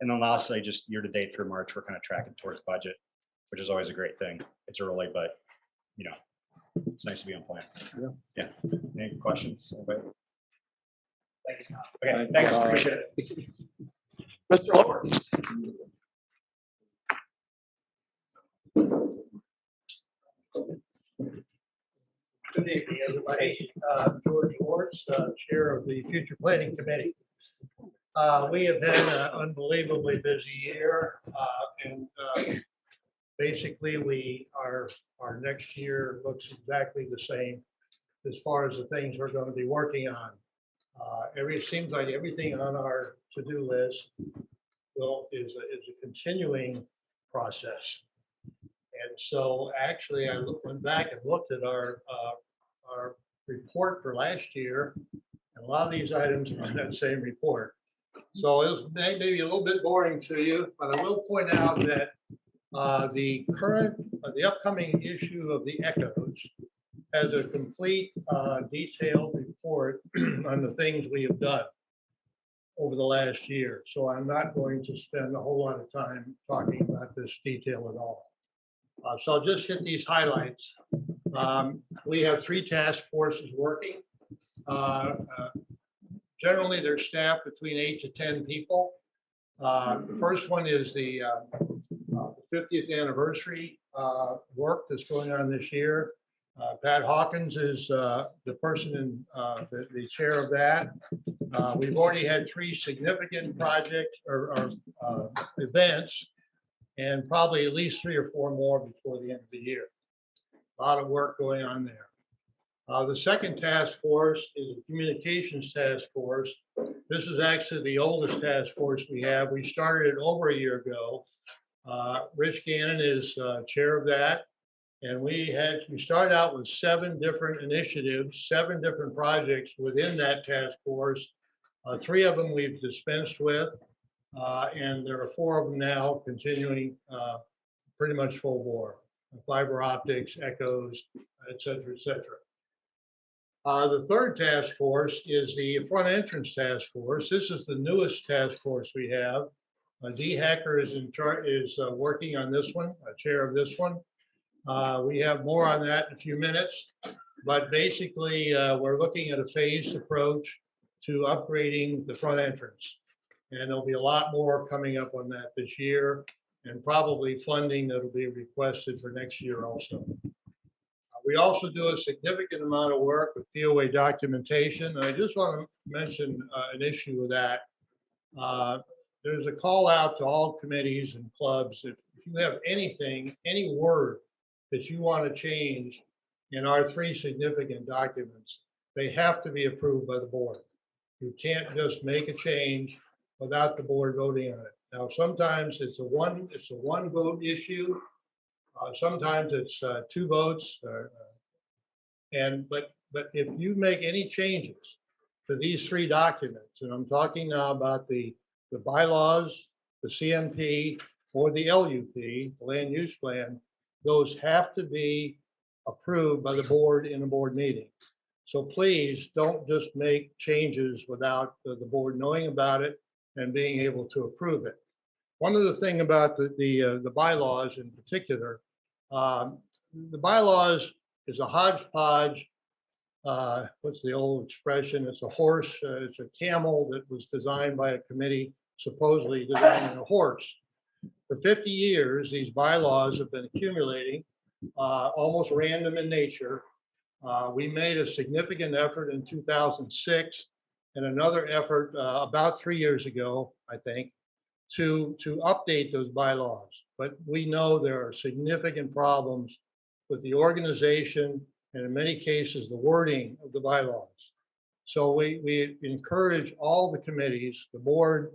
And then lastly, just year to date through March, we're kind of tracking towards budget, which is always a great thing. It's early, but it's nice to be on plan. Yeah. Any questions? Anybody? Thanks, Scott. Okay, thanks. Appreciate it. Mr. Lawrence. Good evening, everybody. George Lawrence, Chair of the Future Planning Committee. We have had an unbelievably busy year, and basically our next year looks exactly the same as far as the things we're going to be working on. It seems like everything on our to-do list is a continuing process. And so actually I went back and looked at our report for last year, and a lot of these items are on that same report. So it was maybe a little bit boring to you, but I will point out that the upcoming issue of the Echoes has a complete detailed report on the things we have done over the last year. So I'm not going to spend a whole lot of time talking about this detail at all. So I'll just hit these highlights. We have 3 task forces working. Generally, they're staffed between 8 to 10 people. The first one is the 50th anniversary work that's going on this year. Pat Hawkins is the person in the chair of that. We've already had 3 significant projects or events, and probably at least 3 or 4 more before the end of the year. A lot of work going on there. The second task force is the communications task force. This is actually the oldest task force we have. We started it over a year ago. Rich Gannon is chair of that. And we started out with 7 different initiatives, 7 different projects within that task force. 3 of them we've dispensed with, and there are 4 of them now continuing pretty much full bore. Fiber optics, echoes, et cetera, et cetera. The third task force is the front entrance task force. This is the newest task force we have. Dee Hacker is working on this one, chair of this one. We have more on that in a few minutes, but basically we're looking at a phased approach to upgrading the front entrance. And there'll be a lot more coming up on that this year, and probably funding that'll be requested for next year also. We also do a significant amount of work with POA documentation. And I just want to mention an issue with that. There's a call out to all committees and clubs. If you have anything, any word that you want to change in our 3 significant documents, they have to be approved by the board. You can't just make a change without the board voting on it. Now, sometimes it's a one vote issue. Sometimes it's 2 votes. But if you make any changes to these 3 documents, and I'm talking now about the bylaws, the CMP, or the LUP, the land use plan, those have to be approved by the board in a board meeting. So please don't just make changes without the board knowing about it and being able to approve it. One other thing about the bylaws in particular, the bylaws is a hodgepodge. What's the old expression? It's a horse, it's a camel that was designed by a committee, supposedly designing a horse. For 50 years, these bylaws have been accumulating, almost random in nature. We made a significant effort in 2006 and another effort about 3 years ago, I think, to update those bylaws. But we know there are significant problems with the organization and in many cases the wording of the bylaws. So we encourage all the committees, the board,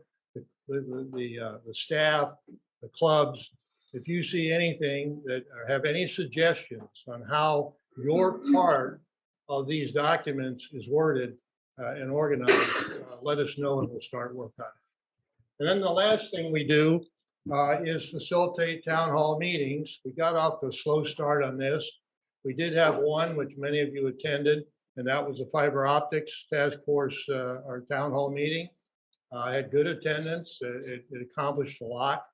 the staff, the clubs, if you see anything that or have any suggestions on how your part of these documents is worded and organized, let us know and we'll start work on it. And then the last thing we do is facilitate town hall meetings. We got off to a slow start on this. We did have one, which many of you attended, and that was a fiber optics task force, our town hall meeting. Had good attendance. It accomplished a lot.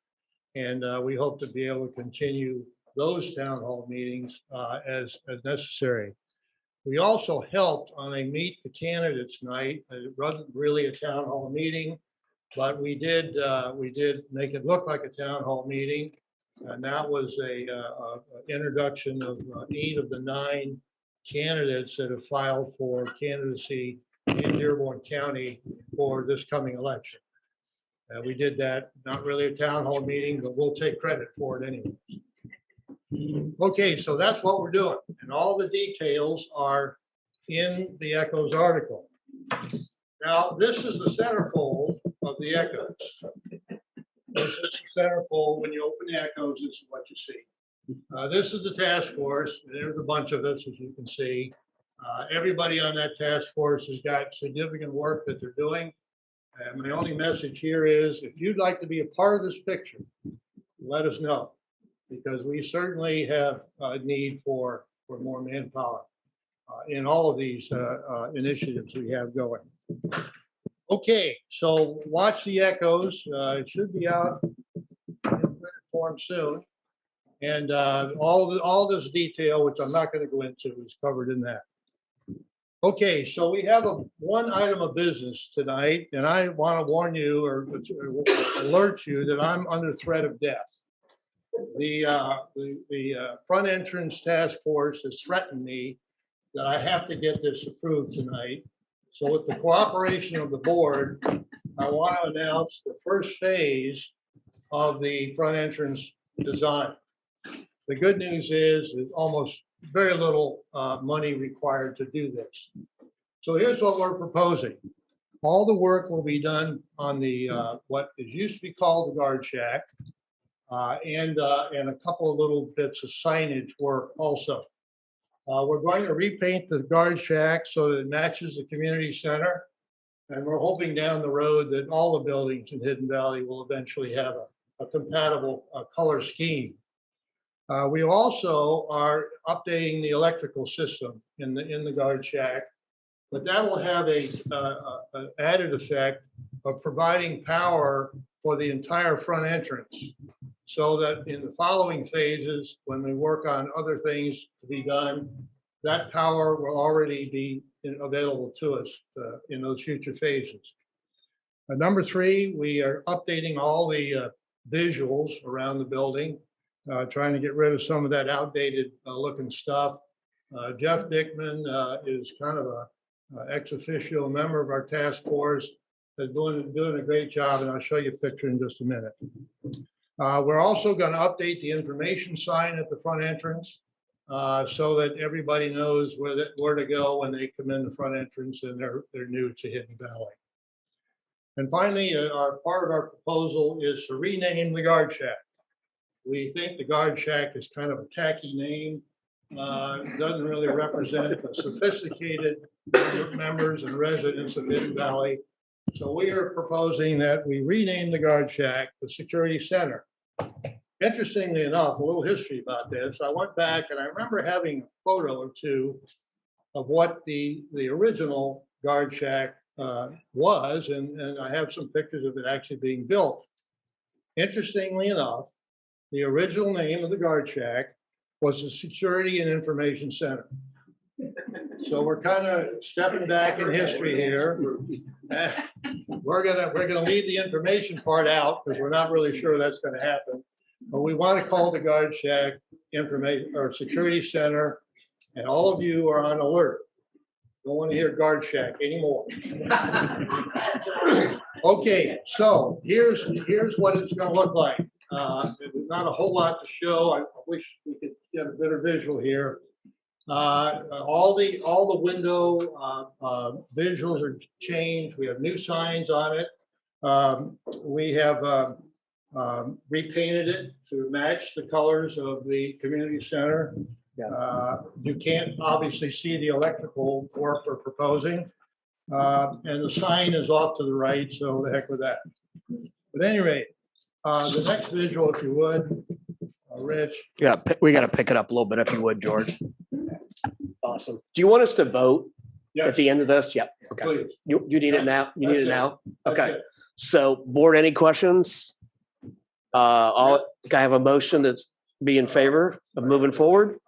And we hope to be able to continue those town hall meetings as necessary. We also helped on a meet the candidates night. It wasn't really a town hall meeting, but we did make it look like a town hall meeting. And that was a introduction of 8 of the 9 candidates that have filed for candidacy in Dearborn County for this coming election. We did that, not really a town hall meeting, but we'll take credit for it anyway. Okay, so that's what we're doing. And all the details are in the Echoes article. Now, this is the centerfold of the Echoes. This is the centerfold. When you open the Echoes, this is what you see. This is the task force. There's a bunch of us, as you can see. Everybody on that task force has got significant work that they're doing. And my only message here is, if you'd like to be a part of this picture, let us know, because we certainly have a need for more manpower in all of these initiatives we have going. Okay, so watch the Echoes. It should be out in print form soon. And all this detail, which I'm not going to go into, is covered in that. Okay, so we have one item of business tonight, and I want to warn you or alert you that I'm under threat of death. The front entrance task force has threatened me that I have to get this approved tonight. So with the cooperation of the board, I want to announce the first phase of the front entrance design. The good news is that almost very little money required to do this. So here's what we're proposing. All the work will be done on the what is used to be called the guard shack, and a couple of little bits of signage work also. We're going to repaint the guard shack so that it matches the community center. And we're hoping down the road that all the buildings in Hidden Valley will eventually have a compatible color scheme. We also are updating the electrical system in the guard shack, but that will have an added effect of providing power for the entire front entrance, so that in the following phases, when we work on other things to be done, that power will already be available to us in those future phases. Number 3, we are updating all the visuals around the building, trying to get rid of some of that outdated looking stuff. Jeff Dickman is kind of a ex officio member of our task force, is doing a great job, and I'll show you a picture in just a minute. We're also going to update the information sign at the front entrance, so that everybody knows where to go when they come in the front entrance and they're new to Hidden Valley. And finally, part of our proposal is to rename the guard shack. We think the guard shack is kind of a tacky name. It doesn't really represent the sophisticated members and residents of Hidden Valley. So we are proposing that we rename the guard shack the Security Center. Interestingly enough, a little history about this. I went back and I remember having a photo or two of what the original guard shack was, and I have some pictures of it actually being built. Interestingly enough, the original name of the guard shack was the Security and Information Center. So we're kind of stepping back in history here. We're gonna leave the information part out because we're not really sure that's going to happen. But we want to call the guard shack information or security center, and all of you are on alert. Don't want to hear guard shack anymore. Okay, so here's what it's going to look like. There's not a whole lot to show. I wish we could get a better visual here. All the window visuals are changed. We have new signs on it. We have repainted it to match the colors of the community center. You can't obviously see the electrical work we're proposing. And the sign is off to the right, so the heck with that. But at any rate, the next visual, if you would, Rich. Yeah, we got to pick it up a little bit if you would, George. Awesome. Do you want us to vote at the end of this? Yep. Okay. Please. You need it now? You need it now? That's Okay. it. So board, any questions? Can I have a motion that's be in favor of moving forward?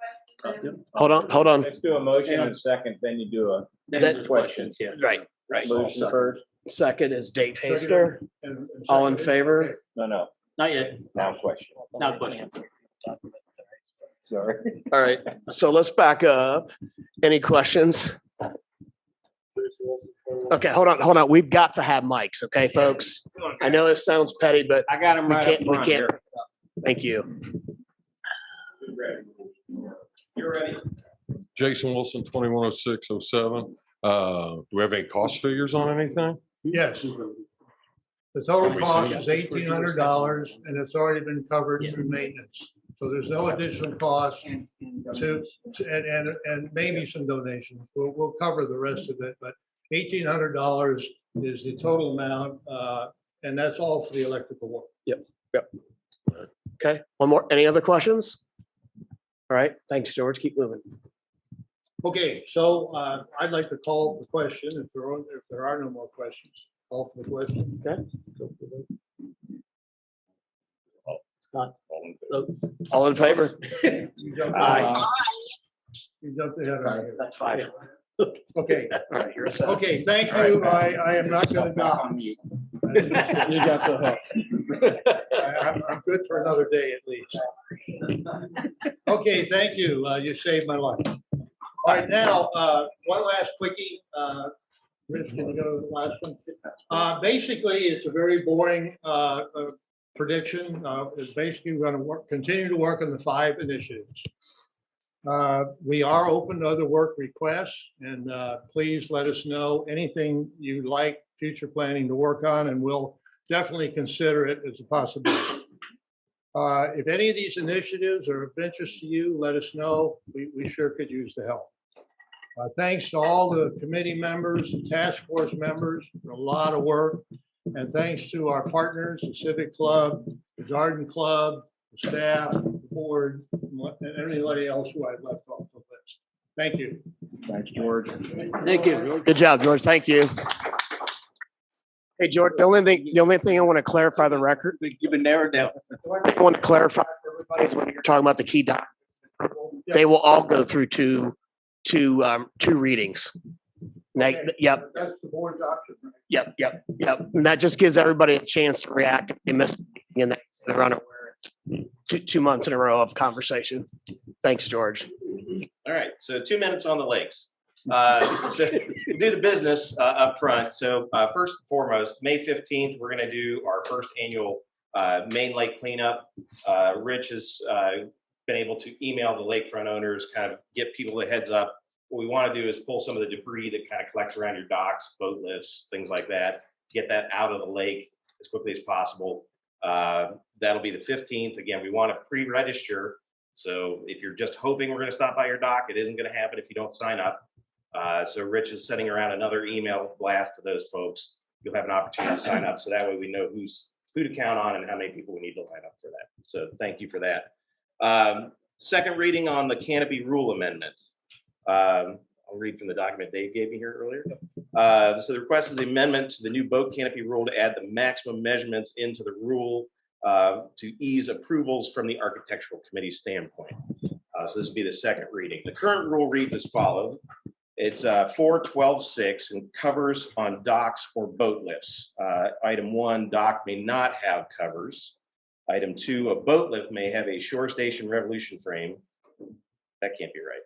Hold on. Let's do a motion and a second, then you do That- questions. Yeah. Right. Motion first? Second is Dave Haster. And All in second, favor? No. Not yet. Now question. Now question. Sorry. All right. So let's back up. Any questions? Okay, hold on. We've got to have mics, okay, folks? I know it sounds petty, but I got him we right can't, up we front can't. here. Thank you. You're ready. Jason Wilson, 210607. Do we have any cost figures on anything? Yes. The total Can we cost see is $1,800 and it's already been covered through maintenance. So there's no additional cost and maybe some donations. We'll cover the rest of it, but $1,800 is the total amount, and that's all for the electrical work. Yep. Okay, one more. Any other questions? All right, thanks, George. Keep moving. Okay, so I'd like to call the question if there are no more questions. Call for the question. Okay. Scott? All in favor? You jumped Aye. ahead. You jumped ahead on here. That's fine. Okay, All right, you're set. okay, thank you. I am not gonna die. You got the hook. I'm good for another day at least. Okay, thank you. You saved my life. All right, now, one last quickie. Rich, can you go to the last one? Basically, it's a very boring prediction. It's basically we're going to continue to work on the 5 initiatives. We are open to other work requests, and please let us know anything you'd like future planning to work on, and we'll definitely consider it as a possibility. If any of these initiatives are of interest to you, let us know. We sure could use the help. Thanks to all the committee members, the task force members, for a lot of work. And thanks to our partners, the Civic Club, the Garden Club, the staff, the board, and anybody else who I've left off the list. Thank you. Thanks, George. Thank you. Good job, George. Thank you. Hey, George, the only thing I want to clarify the record. You've been narrowed down. I want to clarify for everybody is when you're talking about the key doc, they will all go through two readings. Okay. Yep, That's the board's option, right? yep. And that just gives everybody a chance to react if they miss and they're unaware. 2 months in a row of conversation. Thanks, George. All right, so 2 minutes on the lakes. So we do the business up front. So first and foremost, May 15th, we're going to do our first annual main lake cleanup. Rich has been able to email the lakefront owners, kind of get people a heads up. What we want to do is pull some of the debris that kind of collects around your docks, boat lifts, things like that, get that out of the lake as quickly as possible. That'll be the 15th. Again, we want to pre-register. So if you're just hoping we're going to stop by your dock, it isn't going to happen if you don't sign up. So Rich is sending around another email blast to those folks. You'll have an opportunity to sign up. So that way we know who to count on and how many people we need to line up for that. So thank you for that. Second reading on the canopy rule amendment. I'll read from the document Dave gave me here earlier. So the request is the amendment to the new boat canopy rule to add the maximum measurements into the rule to ease approvals from the architectural committee standpoint. So this will be the second reading. The current rule reads as follows. It's 4.12.6 and covers on docks or boat lifts. Item 1, dock may not have covers. Item 2, a boat lift may have a shore station revolution frame. That can't be right.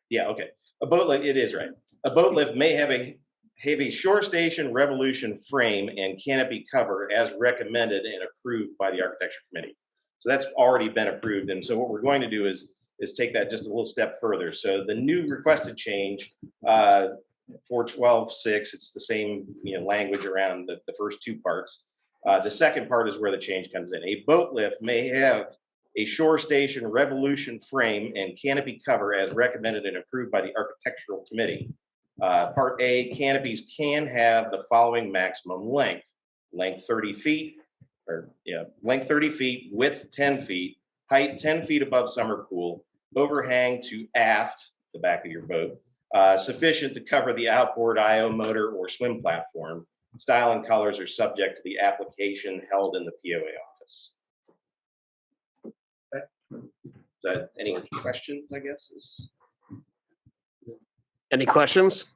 Yeah, okay. A boat lift, it is right. A boat lift may have a shore station revolution frame and canopy cover as recommended and approved by the architecture committee. So that's already been approved. And so what we're going to do is take that just a little step further. So the new requested change, 4.12.6, it's the same language around the first two parts. The second part is where the change comes in. A boat lift may have a shore station revolution frame and canopy cover as recommended and approved by the architectural committee. Part A, canopies can have the following maximum length. Length 30 feet, length 30 feet, width 10 feet, height 10 feet above summer pool, overhang to aft, the back of your boat, sufficient to cover the outboard IO motor or swim platform. Style and colors are subject to the application held in the POA office. Any questions, I guess? Any questions?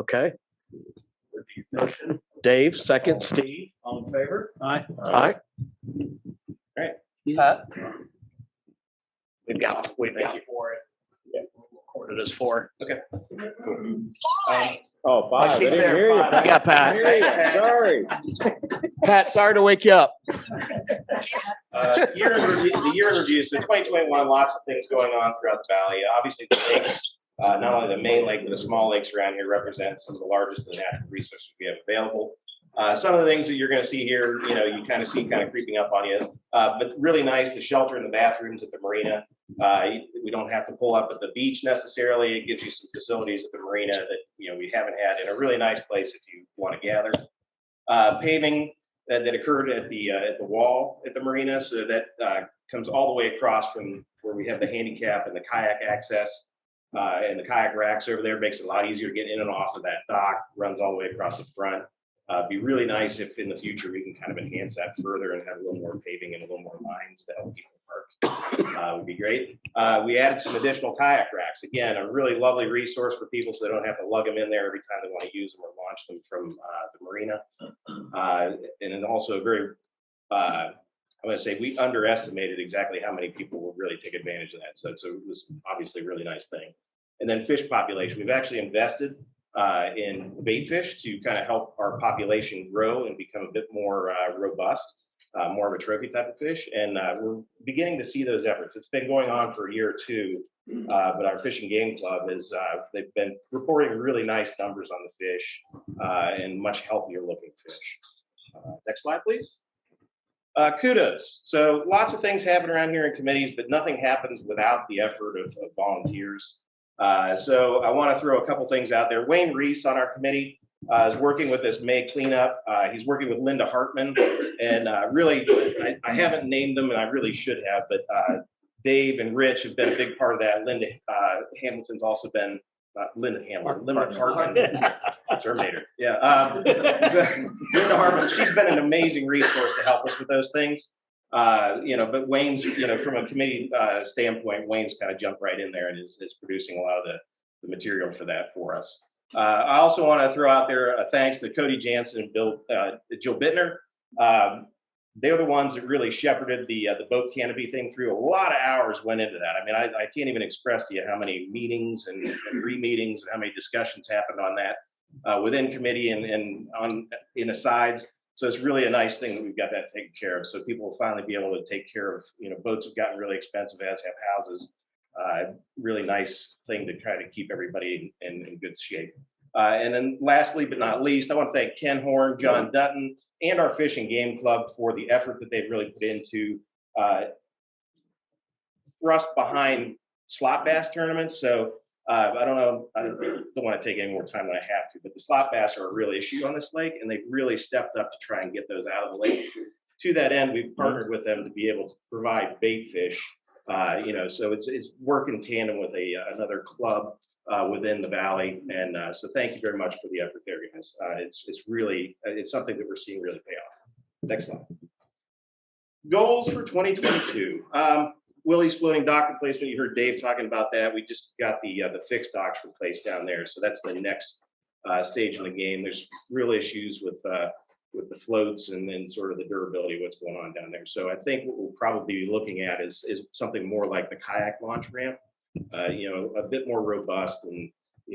Okay. Motion. Dave, second. Steve, All in favor? Aye. aye. All right. Pat? We've got for it. Yeah, we'll record it as 4. Okay. Five. Oh, Bob, I she's didn't there, hear you. Bob. I got Pat. I didn't hear you. Sorry. Pat, sorry to wake you up. The year in review. So 2021, lots of things going on throughout the valley. Obviously, the lakes, not only the main lake, but the small lakes around here represent some of the largest of the natural resources we have available. Some of the things that you're going to see here, you kind of see creeping up on you. But really nice, the shelter and the bathrooms at the marina. We don't have to pull up at the beach necessarily. It gives you some facilities at the marina that we haven't had in a really nice place if you want to gather. Paving that occurred at the wall at the marina, so that comes all the way across from where we have the handicap and the kayak access and the kayak racks over there. Makes it a lot easier to get in and off of that dock. Runs all the way across the front. It'd be really nice if in the future we can kind of enhance that further and have a little more paving and a little more lines to help people park. Would be great. We added some additional kayak racks. Again, a really lovely resource for people so they don't have to lug them in there every time they want to use them or launch them from the marina. And then also very, I'm going to say we underestimated exactly how many people will really take advantage of that. So it was obviously a really nice thing. And then fish population. We've actually invested in bait fish to kind of help our population grow and become a bit more robust. more of a trophy type of fish. And we're beginning to see those efforts. It's been going on for a year or two, but our Fish and Game Club is, they've been reporting really nice numbers on the fish and much healthier looking fish. Next slide, please. Kudos. So lots of things happen around here in committees, but nothing happens without the effort of volunteers. So I want to throw a couple things out there. Wayne Reese on our committee is working with this May cleanup. He's working with Linda Hartman, and really, I haven't named them, and I really should have, but Dave and Rich have been a big part of that. Linda Hamilton's also been, Linda Hamilton, Linda Hartman, Terminator. Yeah, Linda Hartman, she's been an amazing resource to help us with those things. But Wayne's, from a committee standpoint, Wayne's kind of jumped right in there and is producing a lot of the material for that for us. I also want to throw out there a thanks to Cody Jansen and Jill Bittner. They're the ones that really shepherded the boat canopy thing through. A lot of hours went into that. I mean, I can't even express to you how many meetings and re-meetings and how many discussions happened on that within committee and in asides. So it's really a nice thing that we've got that taken care of. So people will finally be able to take care of, boats have gotten really expensive, as have houses. Really nice thing to try to keep everybody in good shape. And then lastly, but not least, I want to thank Ken Horn, John Dutton, and our Fish and Game Club for the effort that they've really put into thrust behind slot bass tournaments. So I don't want to take any more time than I have to, but the slot bass are a real issue on this lake, and they've really stepped up to try and get those out of the lake. To that end, we've partnered with them to be able to provide bait fish. So it's work in tandem with another club within the valley, and so thank you very much for the effort there, guys. It's something that we're seeing really pay off. Next slide. Goals for 2022. Willie's floating dock replacement. You heard Dave talking about that. We just got the fixed docks replaced down there, so that's the next stage in the game. There's real issues with the floats and then sort of the durability of what's going on down there. So I think what we'll probably be looking at is something more like the kayak launch ramp, a bit more robust and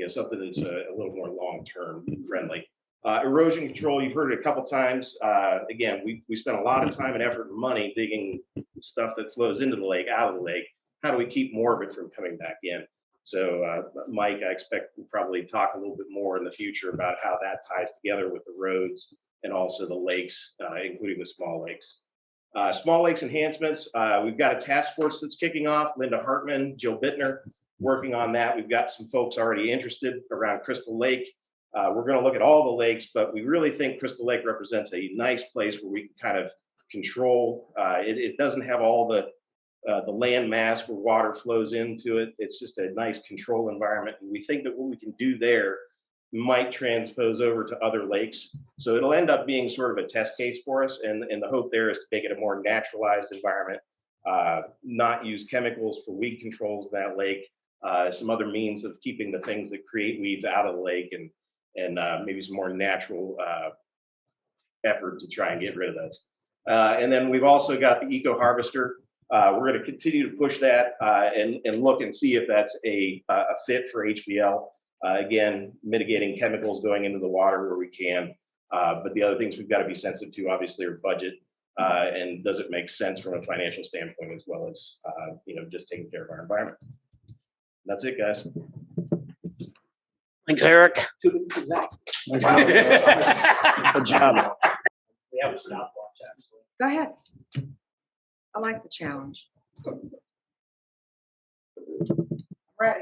something that's a little more long-term friendly. Erosion control, you've heard it a couple times. Again, we spent a lot of time and effort and money digging stuff that flows into the lake out of the lake. How do we keep more of it from coming back in? So Mike, I expect we'll probably talk a little bit more in the future about how that ties together with the roads and also the lakes, including the small lakes. Small lakes enhancements, we've got a task force that's kicking off. Linda Hartman, Jill Bittner, working on that. We've got some folks already interested around Crystal Lake. We're going to look at all the lakes, but we really think Crystal Lake represents a nice place where we can kind of control. It doesn't have all the land mass where water flows into it. It's just a nice control environment. And we think that what we can do there might transpose over to other lakes. So it'll end up being sort of a test case for us. And the hope there is to make it a more naturalized environment, not use chemicals for weed controls in that lake, some other means of keeping the things that create weeds out of the lake, and maybe some more natural effort to try and get rid of those. And then we've also got the Eco Harvester. We're going to continue to push that and look and see if that's a fit for HVL. Again, mitigating chemicals going into the water where we can. But the other things we've got to be sensitive to, obviously, are budget and does it make sense from a financial standpoint, as well as just taking care of our environment. That's it, guys. Thanks, Eric. Good job. Good job. We have a stopwatch, actually. Go ahead. I like the challenge. Ready?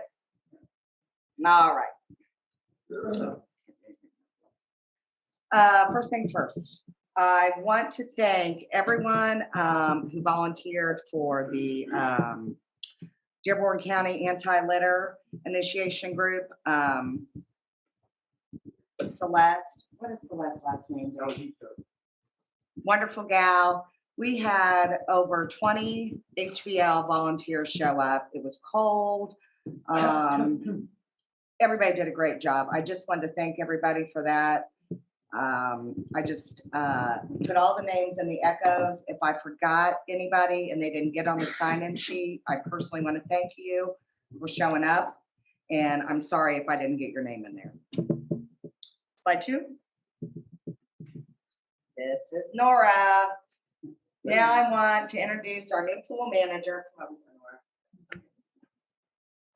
All right. First things first. I want to thank everyone who volunteered for the Dearborn County Anti-Litter Initiation Group. Celeste, what is Celeste's last name? Wonderful gal. We had over 20 HVL volunteers show up. It was cold. Everybody did a great job. I just wanted to thank everybody for that. I just put all the names in the echoes. If I forgot anybody and they didn't get on the sign-in sheet, I personally want to thank you for showing up. And I'm sorry if I didn't get your name in there. Slide 2. This is Nora. Now I want to introduce our new pool manager. Come over, Lenora.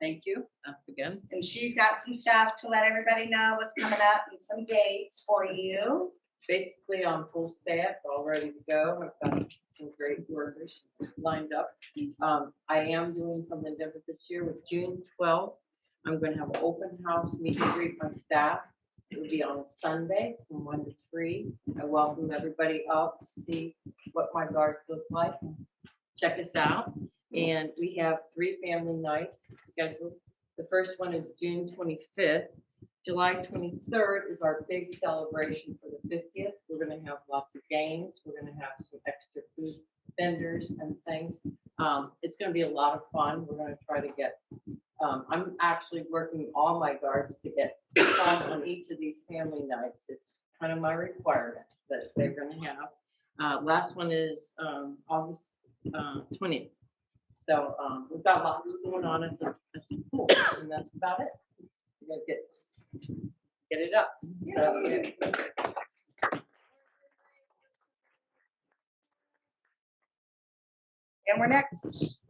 Thank you, again. And she's got some stuff to let everybody know what's coming up and some dates for you. Basically on full staff, all ready to go. I've got some great workers lined up. I am doing something different this year with June 12th. I'm gonna have an open house meet and greet my staff. It will be on a Sunday from 1 to 3. I welcome everybody up to see what my guards look like. Check us out. And we have 3 family nights scheduled. The first one is June 25th. July 23rd is our big celebration for the 50th. We're gonna have lots of games. We're gonna have some extra food vendors and things. It's gonna be a lot of fun. We're gonna try to get, I'm actually working all my guards to get fun on each of these family nights. It's kind of my requirement that they're gonna have. Last one is August 20th. So we've got lots going on at the pool, and that's about it. We're gonna get it up. So, And we're next.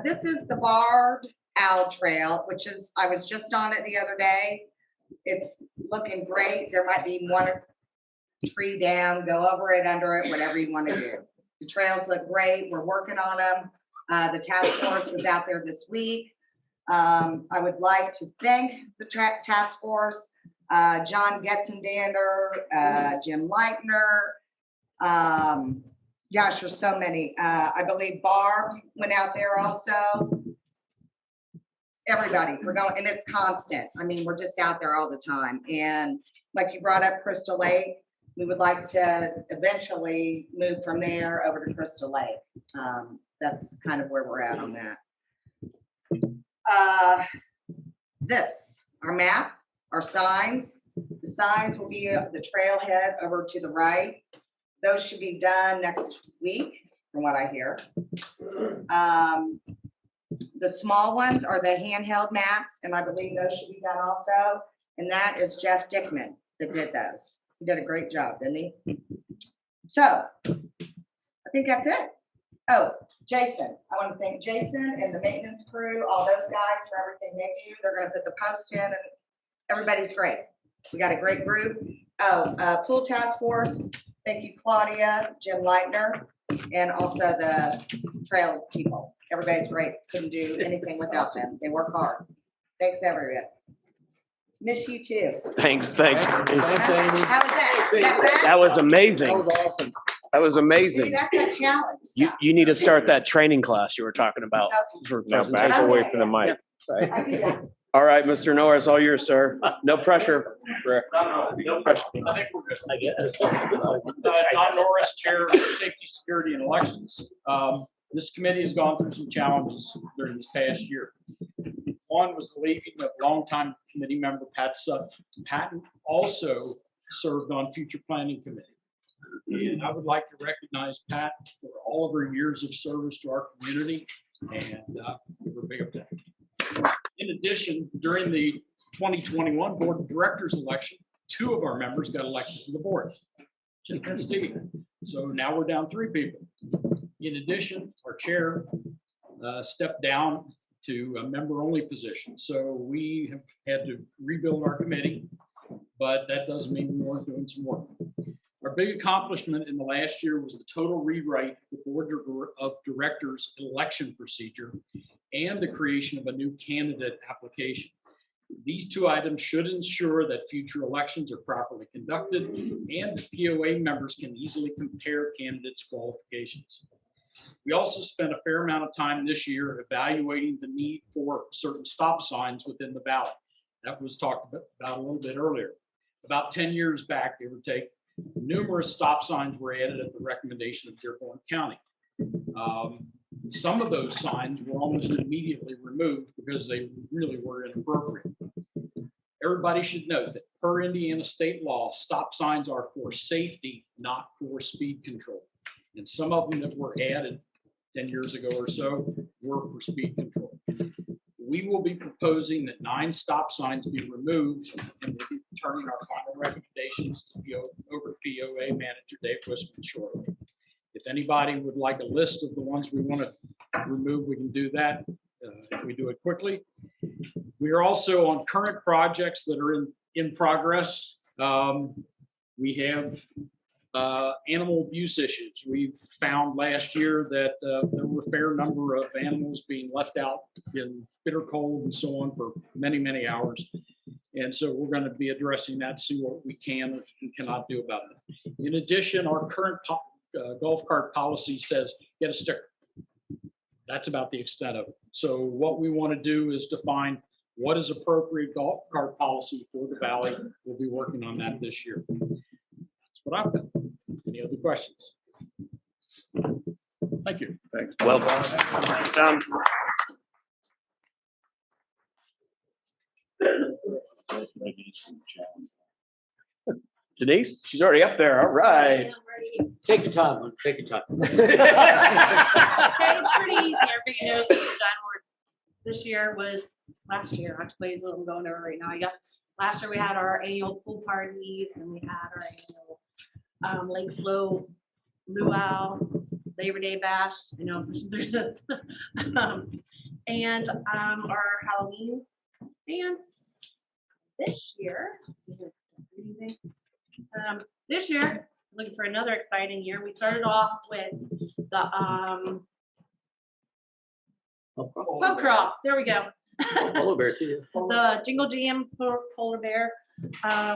This is the Barred Owl Trail, which is, I was just on it the other day. It's looking great. There might be one tree down, go over it, under it, whatever you want to do. The trails look great. We're working on them. The task force was out there this week. I would like to thank the task force, John Getzendander, Jim Leitner. Gosh, there's so many. I believe Barb went out there also. Everybody, we're going, and it's constant. I mean, we're just out there all the time. And like you brought up Crystal Lake, we would like to eventually move from there over to Crystal Lake. That's kind of where we're at on that. This, our map, our signs. The signs will be the trailhead over to the right. Those should be done next week, from what I hear. The small ones are the handheld maps, and I believe those should be done also. And that is Jeff Dickman that did those. He did a great job, didn't he? So, I think that's it. Oh, Jason. I want to thank Jason and the maintenance crew, all those guys for everything they do. They're going to put the post in, and everybody's great. We got a great group. Oh, pool task force. Thank you, Claudia, Jim Leitner, and also the trail people. Everybody's great. Couldn't do anything without them. They work hard. Thanks, everybody. Miss you too. Thanks. Thanks, Amy. How was that? That was amazing. That was awesome. That was See, amazing. that's a challenge. You need to start that training class you were talking about for Now back presentation. away from the mic. I do that. All right, Mr. Norris, all yours, sir. No pressure. No pressure. I think we're good. I guess. Don Norris, Chair of Safety, Security, and Elections. This committee has gone through some challenges during this past year. One was the leaving of longtime committee member Pat Sutton. Patton also served on future planning committee. And I would like to recognize Pat for all of her years of service to our community and give her a big applause. In addition, during the 2021 Board of Directors election, 2 of our members got elected to the board, Jim and Steve. So now we're down 3 people. In addition, our chair stepped down to a member-only position. So we have had to rebuild our committee, but that doesn't mean we weren't doing some work. Our big accomplishment in the last year was the total rewrite of the Board of Directors election procedure and the creation of a new candidate application. These 2 items should ensure that future elections are properly conducted and the POA members can easily compare candidates' qualifications. We also spent a fair amount of time this year evaluating the need for certain stop signs within the ballot. That was talked about a little bit earlier. About 10 years back, give or take, numerous stop signs were added at the recommendation of Dearborn County. Some of those signs were almost immediately removed because they really were inappropriate. Everybody should note that per Indiana state law, stop signs are for safety, not for speed control. And some of them that were added 10 years ago or so were for speed control. We will be proposing that 9 stop signs be removed and we'll be returning our final recommendations to over to POA Manager Dave Wisman shortly. If anybody would like a list of the ones we want to remove, we can do that if we do it quickly. We are also on current projects that are in progress. We have animal abuse issues. We found last year that there were a fair number of animals being left out in bitter cold and so on for many, many hours. And so we're going to be addressing that, see what we can and cannot do about it. In addition, our current golf cart policy says get a sticker. That's about the extent of it. So what we want to do is define what is appropriate golf cart policy for the valley. We'll be working on that this year. That's what I've got. Any other questions? Thank you. Thanks. Well done. Denise, she's already up there. All right. Take your time, man. Take your time. Okay, it's pretty easy. Everybody knows what John Ward this year was last year. Actually, is what I'm going over right now. I guess last year we had our annual pool parties and we had our annual lake float, luau, Labor Day bash. I know I'm pushing through this. And our Halloween dance this year. This year, looking for another exciting year. We started off with the pub crawl. There we go. Polar bear too. The Jingle Jam polar bear.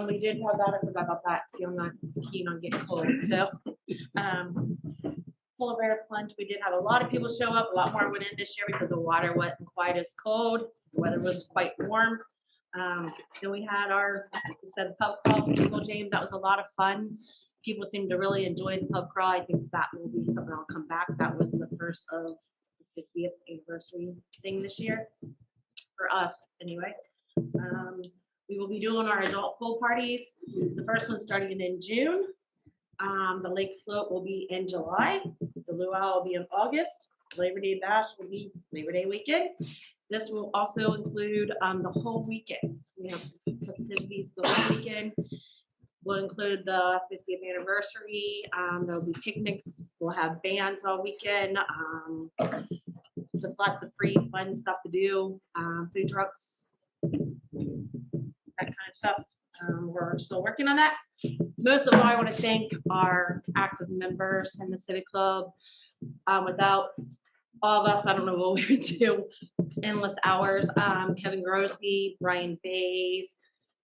We did have that. I forgot about that. See, I'm not keen on getting cold. So, polar bear plunge. We did have a lot of people show up. A lot more went in this year because the water wasn't quite as cold. The weather was quite warm. Then we had our, like I said, pub crawl, Jingle Jam. That was a lot of fun. People seem to really enjoy the pub crawl. I think that will be something I'll come back. That was the first of the 50th anniversary thing this year for us, anyway. We will be doing our adult pool parties. The first one starting in June. The lake float will be in July. The luau will be in August. Labor Day bash will be Labor Day weekend. This will also include the whole weekend. We have festivities the whole weekend. We'll include the 50th anniversary. There'll be picnics. We'll have bands all weekend. Just lots of free, fun stuff to do. Food trucks, that kind of stuff. We're still working on that. Most of all, I want to thank our active members in the Civic Club. Without all of us, I don't know what we would do. Endless hours. Kevin Grossi, Brian Bays,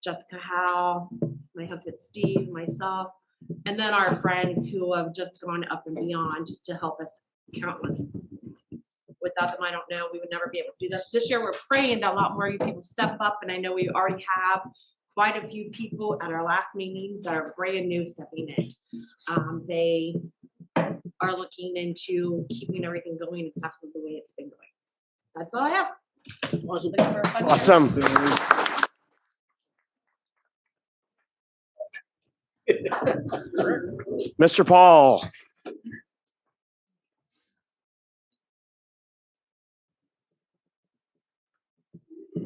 Jessica Howe, my husband Steve, myself, and then our friends who have just gone up and beyond to help us countless. Without them, I don't know, we would never be able to do this. This year, we're praying that a lot more of you people step up, and I know we already have quite a few people at our last meeting that are brand new stepping in. They are looking into keeping everything going exactly the way it's been going. That's all I have. Awesome. Mr. Paul.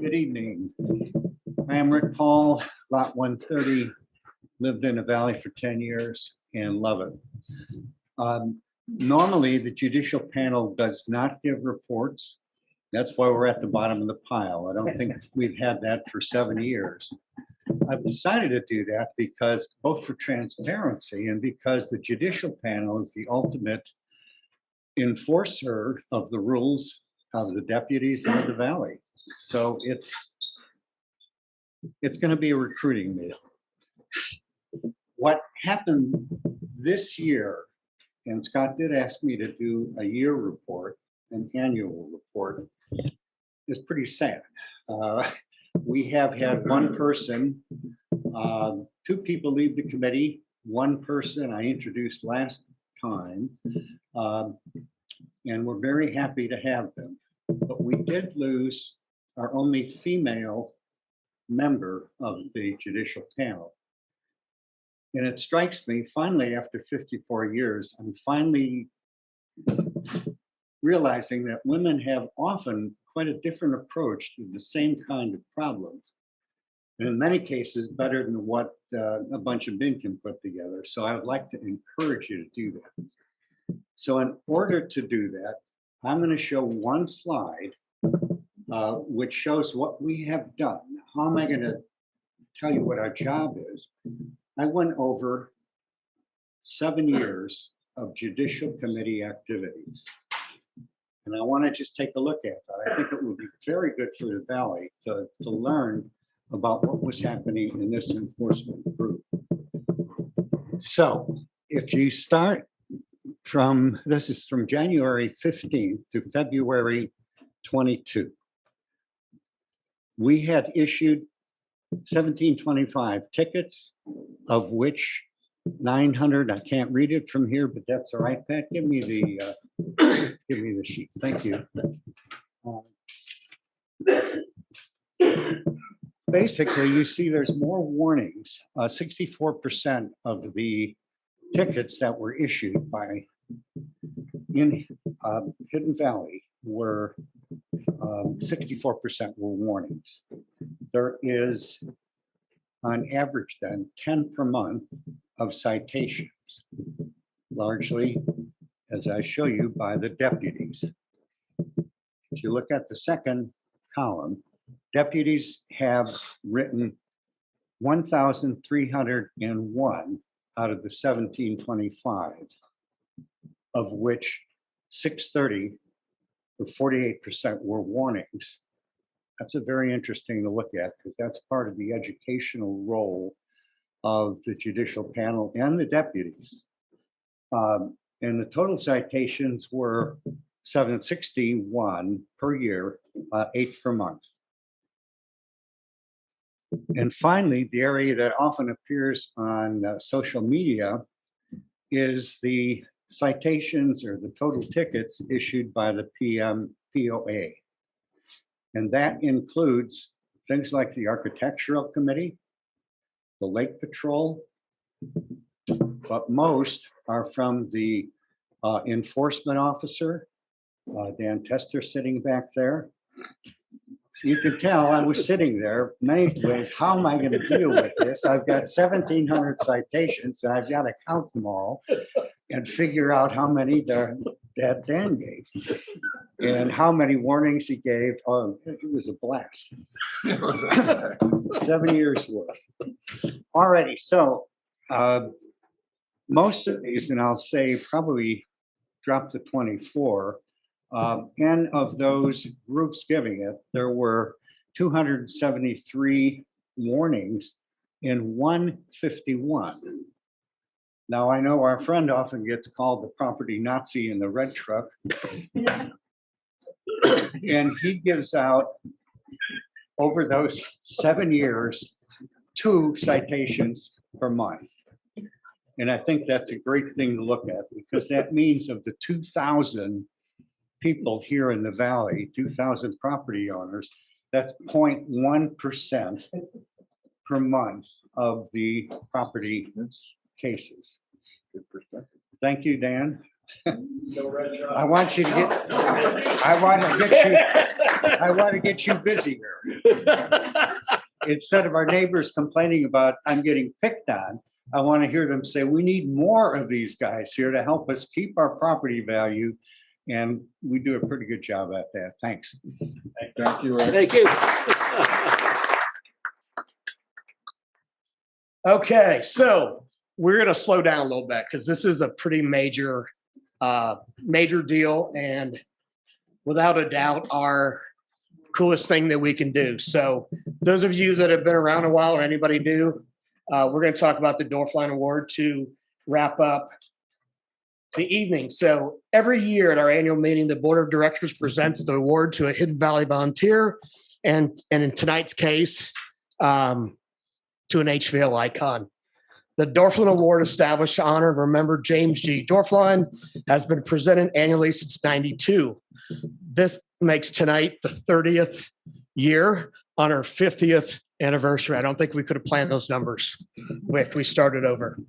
Good evening. I am Rick Paul, lot 130, lived in the valley for 10 years and love it. Normally, the judicial panel does not give reports. That's why we're at the bottom of the pile. I don't think we've had that for 7 years. I've decided to do that because both for transparency and because the judicial panel is the ultimate enforcer of the rules of the deputies of the valley. So it's going to be a recruiting meeting. What happened this year, and Scott did ask me to do a year report, an annual report, is pretty sad. We have had one person, two people leave the committee, one person I introduced last time, and we're very happy to have them. But we did lose our only female member of the judicial panel. And it strikes me, finally, after 54 years, I'm finally realizing that women have often quite a different approach to the same kind of problems. And in many cases, better than what a bunch of men can put together. So I would like to encourage you to do that. So in order to do that, I'm going to show one slide which shows what we have done. How am I going to tell you what our job is? I went over 7 years of judicial committee activities. And I want to just take a look at that. I think it would be very good for the Valley to learn about what was happening in this enforcement group. So if you start from, this is from January 15th to February 22. We had issued 1725 tickets, of which 900, I can't read it from here, but that's all right. Pat, give me the sheet. Thank you. Basically, you see there's more warnings. 64% of the tickets that were issued by in Hidden Valley were 64% were warnings. There is on average then 10 per month of citations, largely, as I show you, by the deputies. If you look at the second column, deputies have written 1,301 out of the 1,725, of which 630 or 48% were warnings. That's a very interesting to look at because that's part of the educational role of the judicial panel and the deputies. And the total citations were 761 per year, 8 per month. And finally, the area that often appears on social media is the citations or the total tickets issued by the POA. And that includes things like the Architectural Committee, the Lake Patrol, but most are from the enforcement officer, Dan Tester sitting back there. You can tell I was sitting there many ways. How am I going to deal with this? I've got 1,700 citations and I've got to count them all and figure out how many that Dan gave and how many warnings he gave. Oh, it was a blast. 7 years worth. Alrighty, so most of these, and I'll say probably drop to 24, and of those groups giving it, there were 273 warnings in 151. Now, I know our friend often gets called the property Nazi in the red truck. And he gives out, over those 7 years, 2 citations per month. And I think that's a great thing to look at because that means of the 2,000 people here in the Valley, 2,000 property owners, that's 0.1% per month of the property cases. Good perspective. Thank you, Dan. I want you to get, I want to get you busier. Instead of our neighbors complaining about I'm getting picked on, I want to hear them say, we need more of these guys here to help us keep our property value. And we do a pretty good job at that. Thanks. Thank you, Rick. Thank you. Okay, so we're going to slow down a little bit because this is a pretty major deal and without a doubt our coolest thing that we can do. So those of you that have been around a while or anybody new, we're going to talk about the Dorfline Award to wrap up the evening. So every year at our annual meeting, the board of directors presents the award to a Hidden Valley volunteer, and in tonight's case, to an HVL icon. The Dorfline Award, established to honor and remember James G. Dorfline, has been presented annually since '92. This makes tonight the 30th year on our 50th anniversary. I don't think we could have planned those numbers if we started over.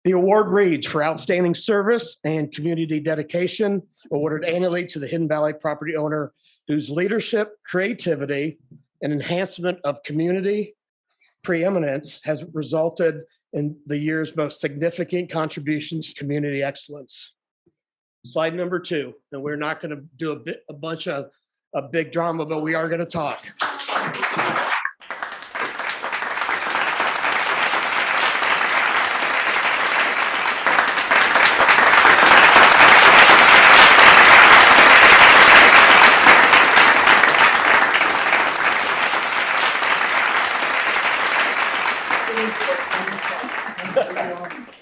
The award reads for outstanding service and community dedication, awarded annually to the Hidden Valley property owner whose leadership, creativity, and enhancement of community preeminence has resulted and the year's most significant contributions to community excellence. Slide number 2, and we're not going to do a bunch of a big drama, but we are going to talk.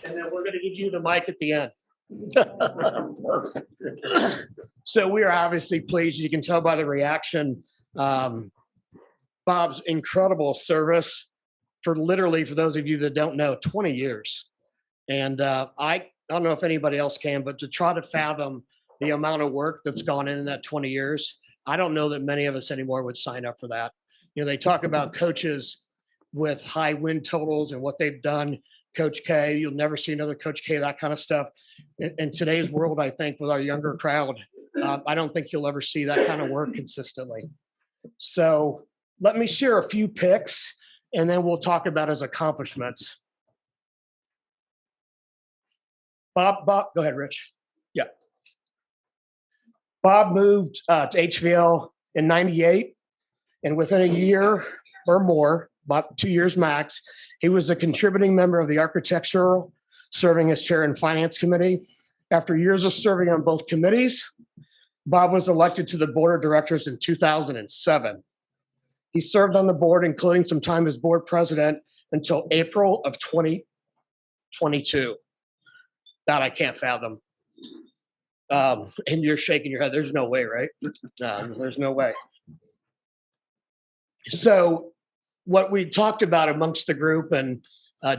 And then we're going to give you the mic at the end. So we are obviously pleased. You can tell by the reaction. Bob's incredible service for literally, for those of you that don't know, 20 years. And I don't know if anybody else can, but to try to fathom the amount of work that's gone in that 20 years, I don't know that many of us anymore would sign up for that. You know, they talk about coaches with high win totals and what they've done. Coach K, you'll never see another Coach K, that kind of stuff. In today's world, I think with our younger crowd, I don't think you'll ever see that kind of work consistently. So let me share a few picks and then we'll talk about his accomplishments. Bob, go ahead, Rich. Yeah. Bob moved to HVL in '98, and within a year or more, about 2 years max, he was a contributing member of the architectural, serving as chair in finance committee. After years of serving on both committees, Bob was elected to the board of directors in 2007. He served on the board, including some time as board president, until April of 2022. That I can't fathom. And you're shaking your head. There's no way, right? There's no way. So what we talked about amongst the group, and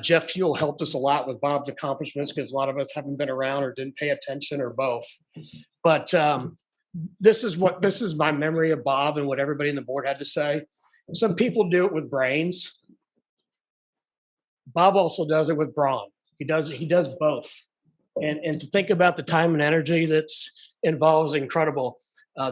Jeff Fuel helped us a lot with Bob's accomplishments because a lot of us haven't been around or didn't pay attention or both. But this is my memory of Bob and what everybody in the board had to say. Some people do it with brains. Bob also does it with brawn. He does both. And to think about the time and energy that's involved is incredible.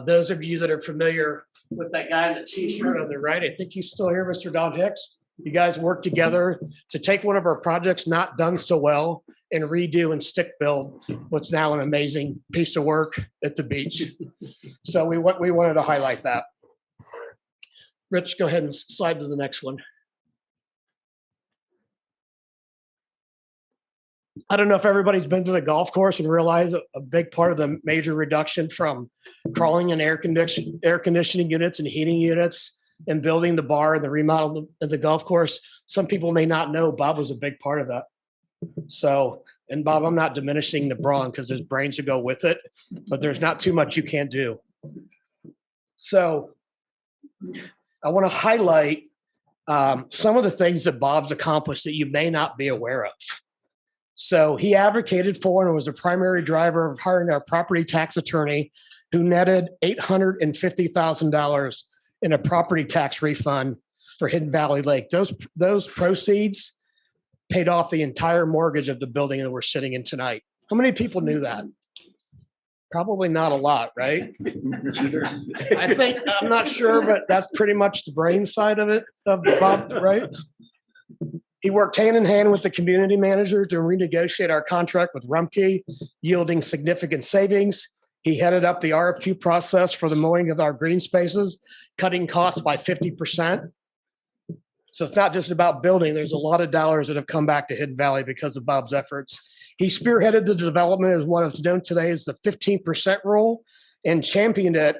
Those of you that are familiar with that guy in the t-shirt on the right, I think he's still here, Mr. Don Hicks. You guys worked together to take one of our projects not done so well and redo and stick build what's now an amazing piece of work at the beach. So we wanted to highlight that. Rich, go ahead and slide to the next one. I don't know if everybody's been to the golf course and realized a big part of the major reduction from crawling in air conditioning units and heating units and building the bar and the remodel of the golf course. Some people may not know Bob was a big part of that. So, and Bob, I'm not diminishing the brawn because there's brains to go with it, but there's not too much you can't do. So I want to highlight some of the things that Bob's accomplished that you may not be aware of. So he advocated for and was a primary driver of hiring our property tax attorney who netted $850,000 in a property tax refund for Hidden Valley Lake. Those proceeds paid off the entire mortgage of the building that we're sitting in tonight. How many people knew that? Probably not a lot, right? I think, I'm not sure, but that's pretty much the brain side of it, of Bob, right? He worked hand in hand with the community manager to renegotiate our contract with Rumpke, yielding significant savings. He headed up the RFQ process for the mowing of our green spaces, cutting costs by 50%. So it's not just about building. There's a lot of dollars that have come back to Hidden Valley because of Bob's efforts. He spearheaded the development as what is known today as the 15% rule and championed it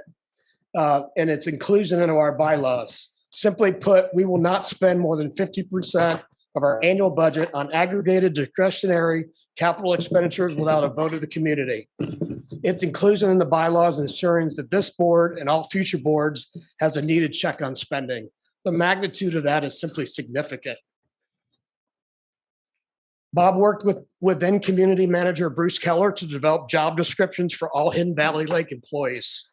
and its inclusion into our bylaws. Simply put, we will not spend more than 50% of our annual budget on aggregated discretionary capital expenditures without a vote of the community. Its inclusion in the bylaws ensuring that this board and all future boards has a needed check on spending. The magnitude of that is simply significant. Bob worked with then community manager Bruce Keller to develop job descriptions for all Hidden Valley Lake employees.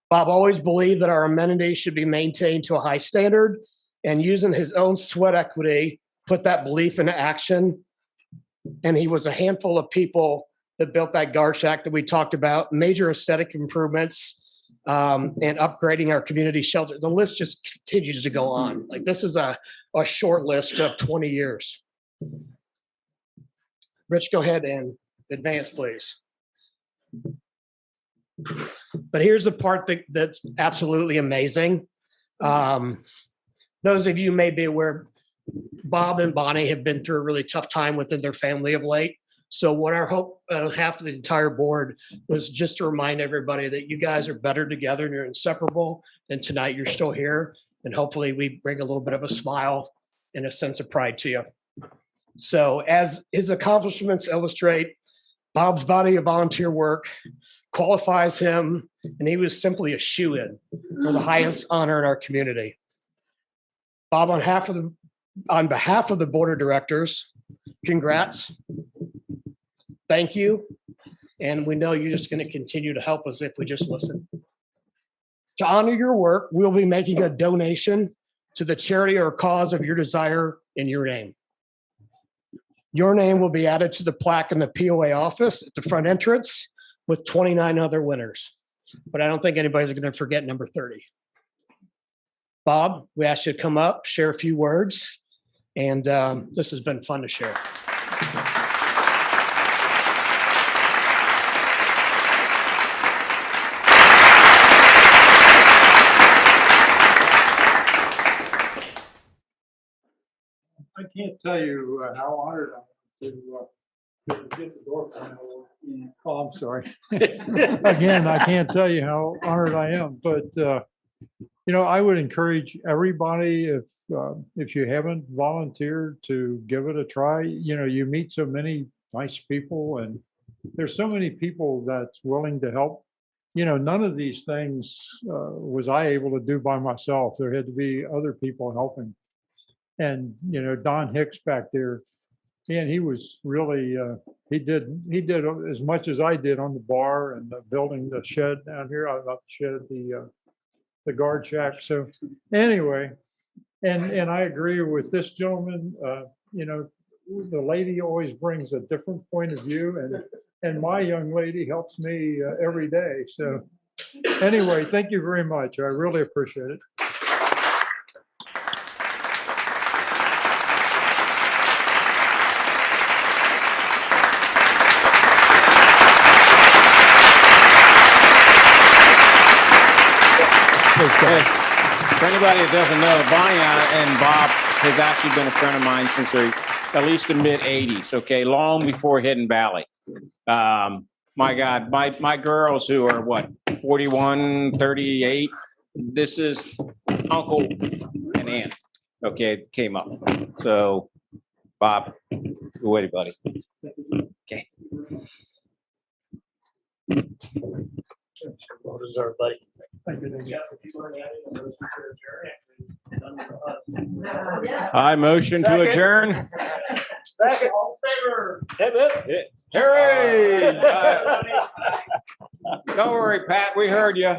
Bob always believed that our amenities should be maintained to a high standard, and using his own sweat equity, put that belief into action. And he was a handful of people that built that guard shack that we talked about, major aesthetic improvements, and upgrading our community shelter. The list just continues to go on. Like this is a short list of 20 years. Rich, go ahead and advance, please. But here's the part that's absolutely amazing. Those of you may be aware, Bob and Bonnie have been through a really tough time within their family of late. So what our hope on behalf of the entire board was just to remind everybody that you guys are better together and you're inseparable. And tonight you're still here. And hopefully we bring a little bit of a smile and a sense of pride to you. So as his accomplishments illustrate, Bob's body of volunteer work qualifies him, and he was simply a shoo-in for the highest honor in our community. Bob, on behalf of the board of directors, congrats. Thank you. And we know you're just going to continue to help us if we just listen. To honor your work, we'll be making a donation to the charity or cause of your desire in your name. Your name will be added to the plaque in the POA office at the front entrance with 29 other winners. But I don't think anybody's going to forget number 30. Bob, we asked you to come up, share a few words, and this has been fun to share. I can't tell you how honored I am to get the door panel. Oh, I'm sorry. Again, I can't tell you how honored I am, but you know, I would encourage everybody, if you haven't volunteered, to give it a try. You know, you meet so many nice people, and there's so many people that's willing to help. You know, none of these things was I able to do by myself. There had to be other people helping. And, you know, Don Hicks back there, and he was really, he did as much as I did on the bar and building the shed down here. Not the shed, the guard shack. So anyway, and I agree with this gentleman. You know, the lady always brings a different point of view, and my young lady helps me every day. So anyway, thank you very much. I really appreciate it. For anybody that doesn't know, Bonnie and Bob has actually been a friend of mine since at least the mid '80s. Okay, long before Hidden Valley. My God, my girls who are what 41, 38. This is uncle and aunt. Okay, came up. So, Bob, go ahead, buddy. Okay. Well deserved, buddy. I motion to adjourn. Second, all in favor? Hip, hip. Hooray! Don't worry, Pat, we heard you.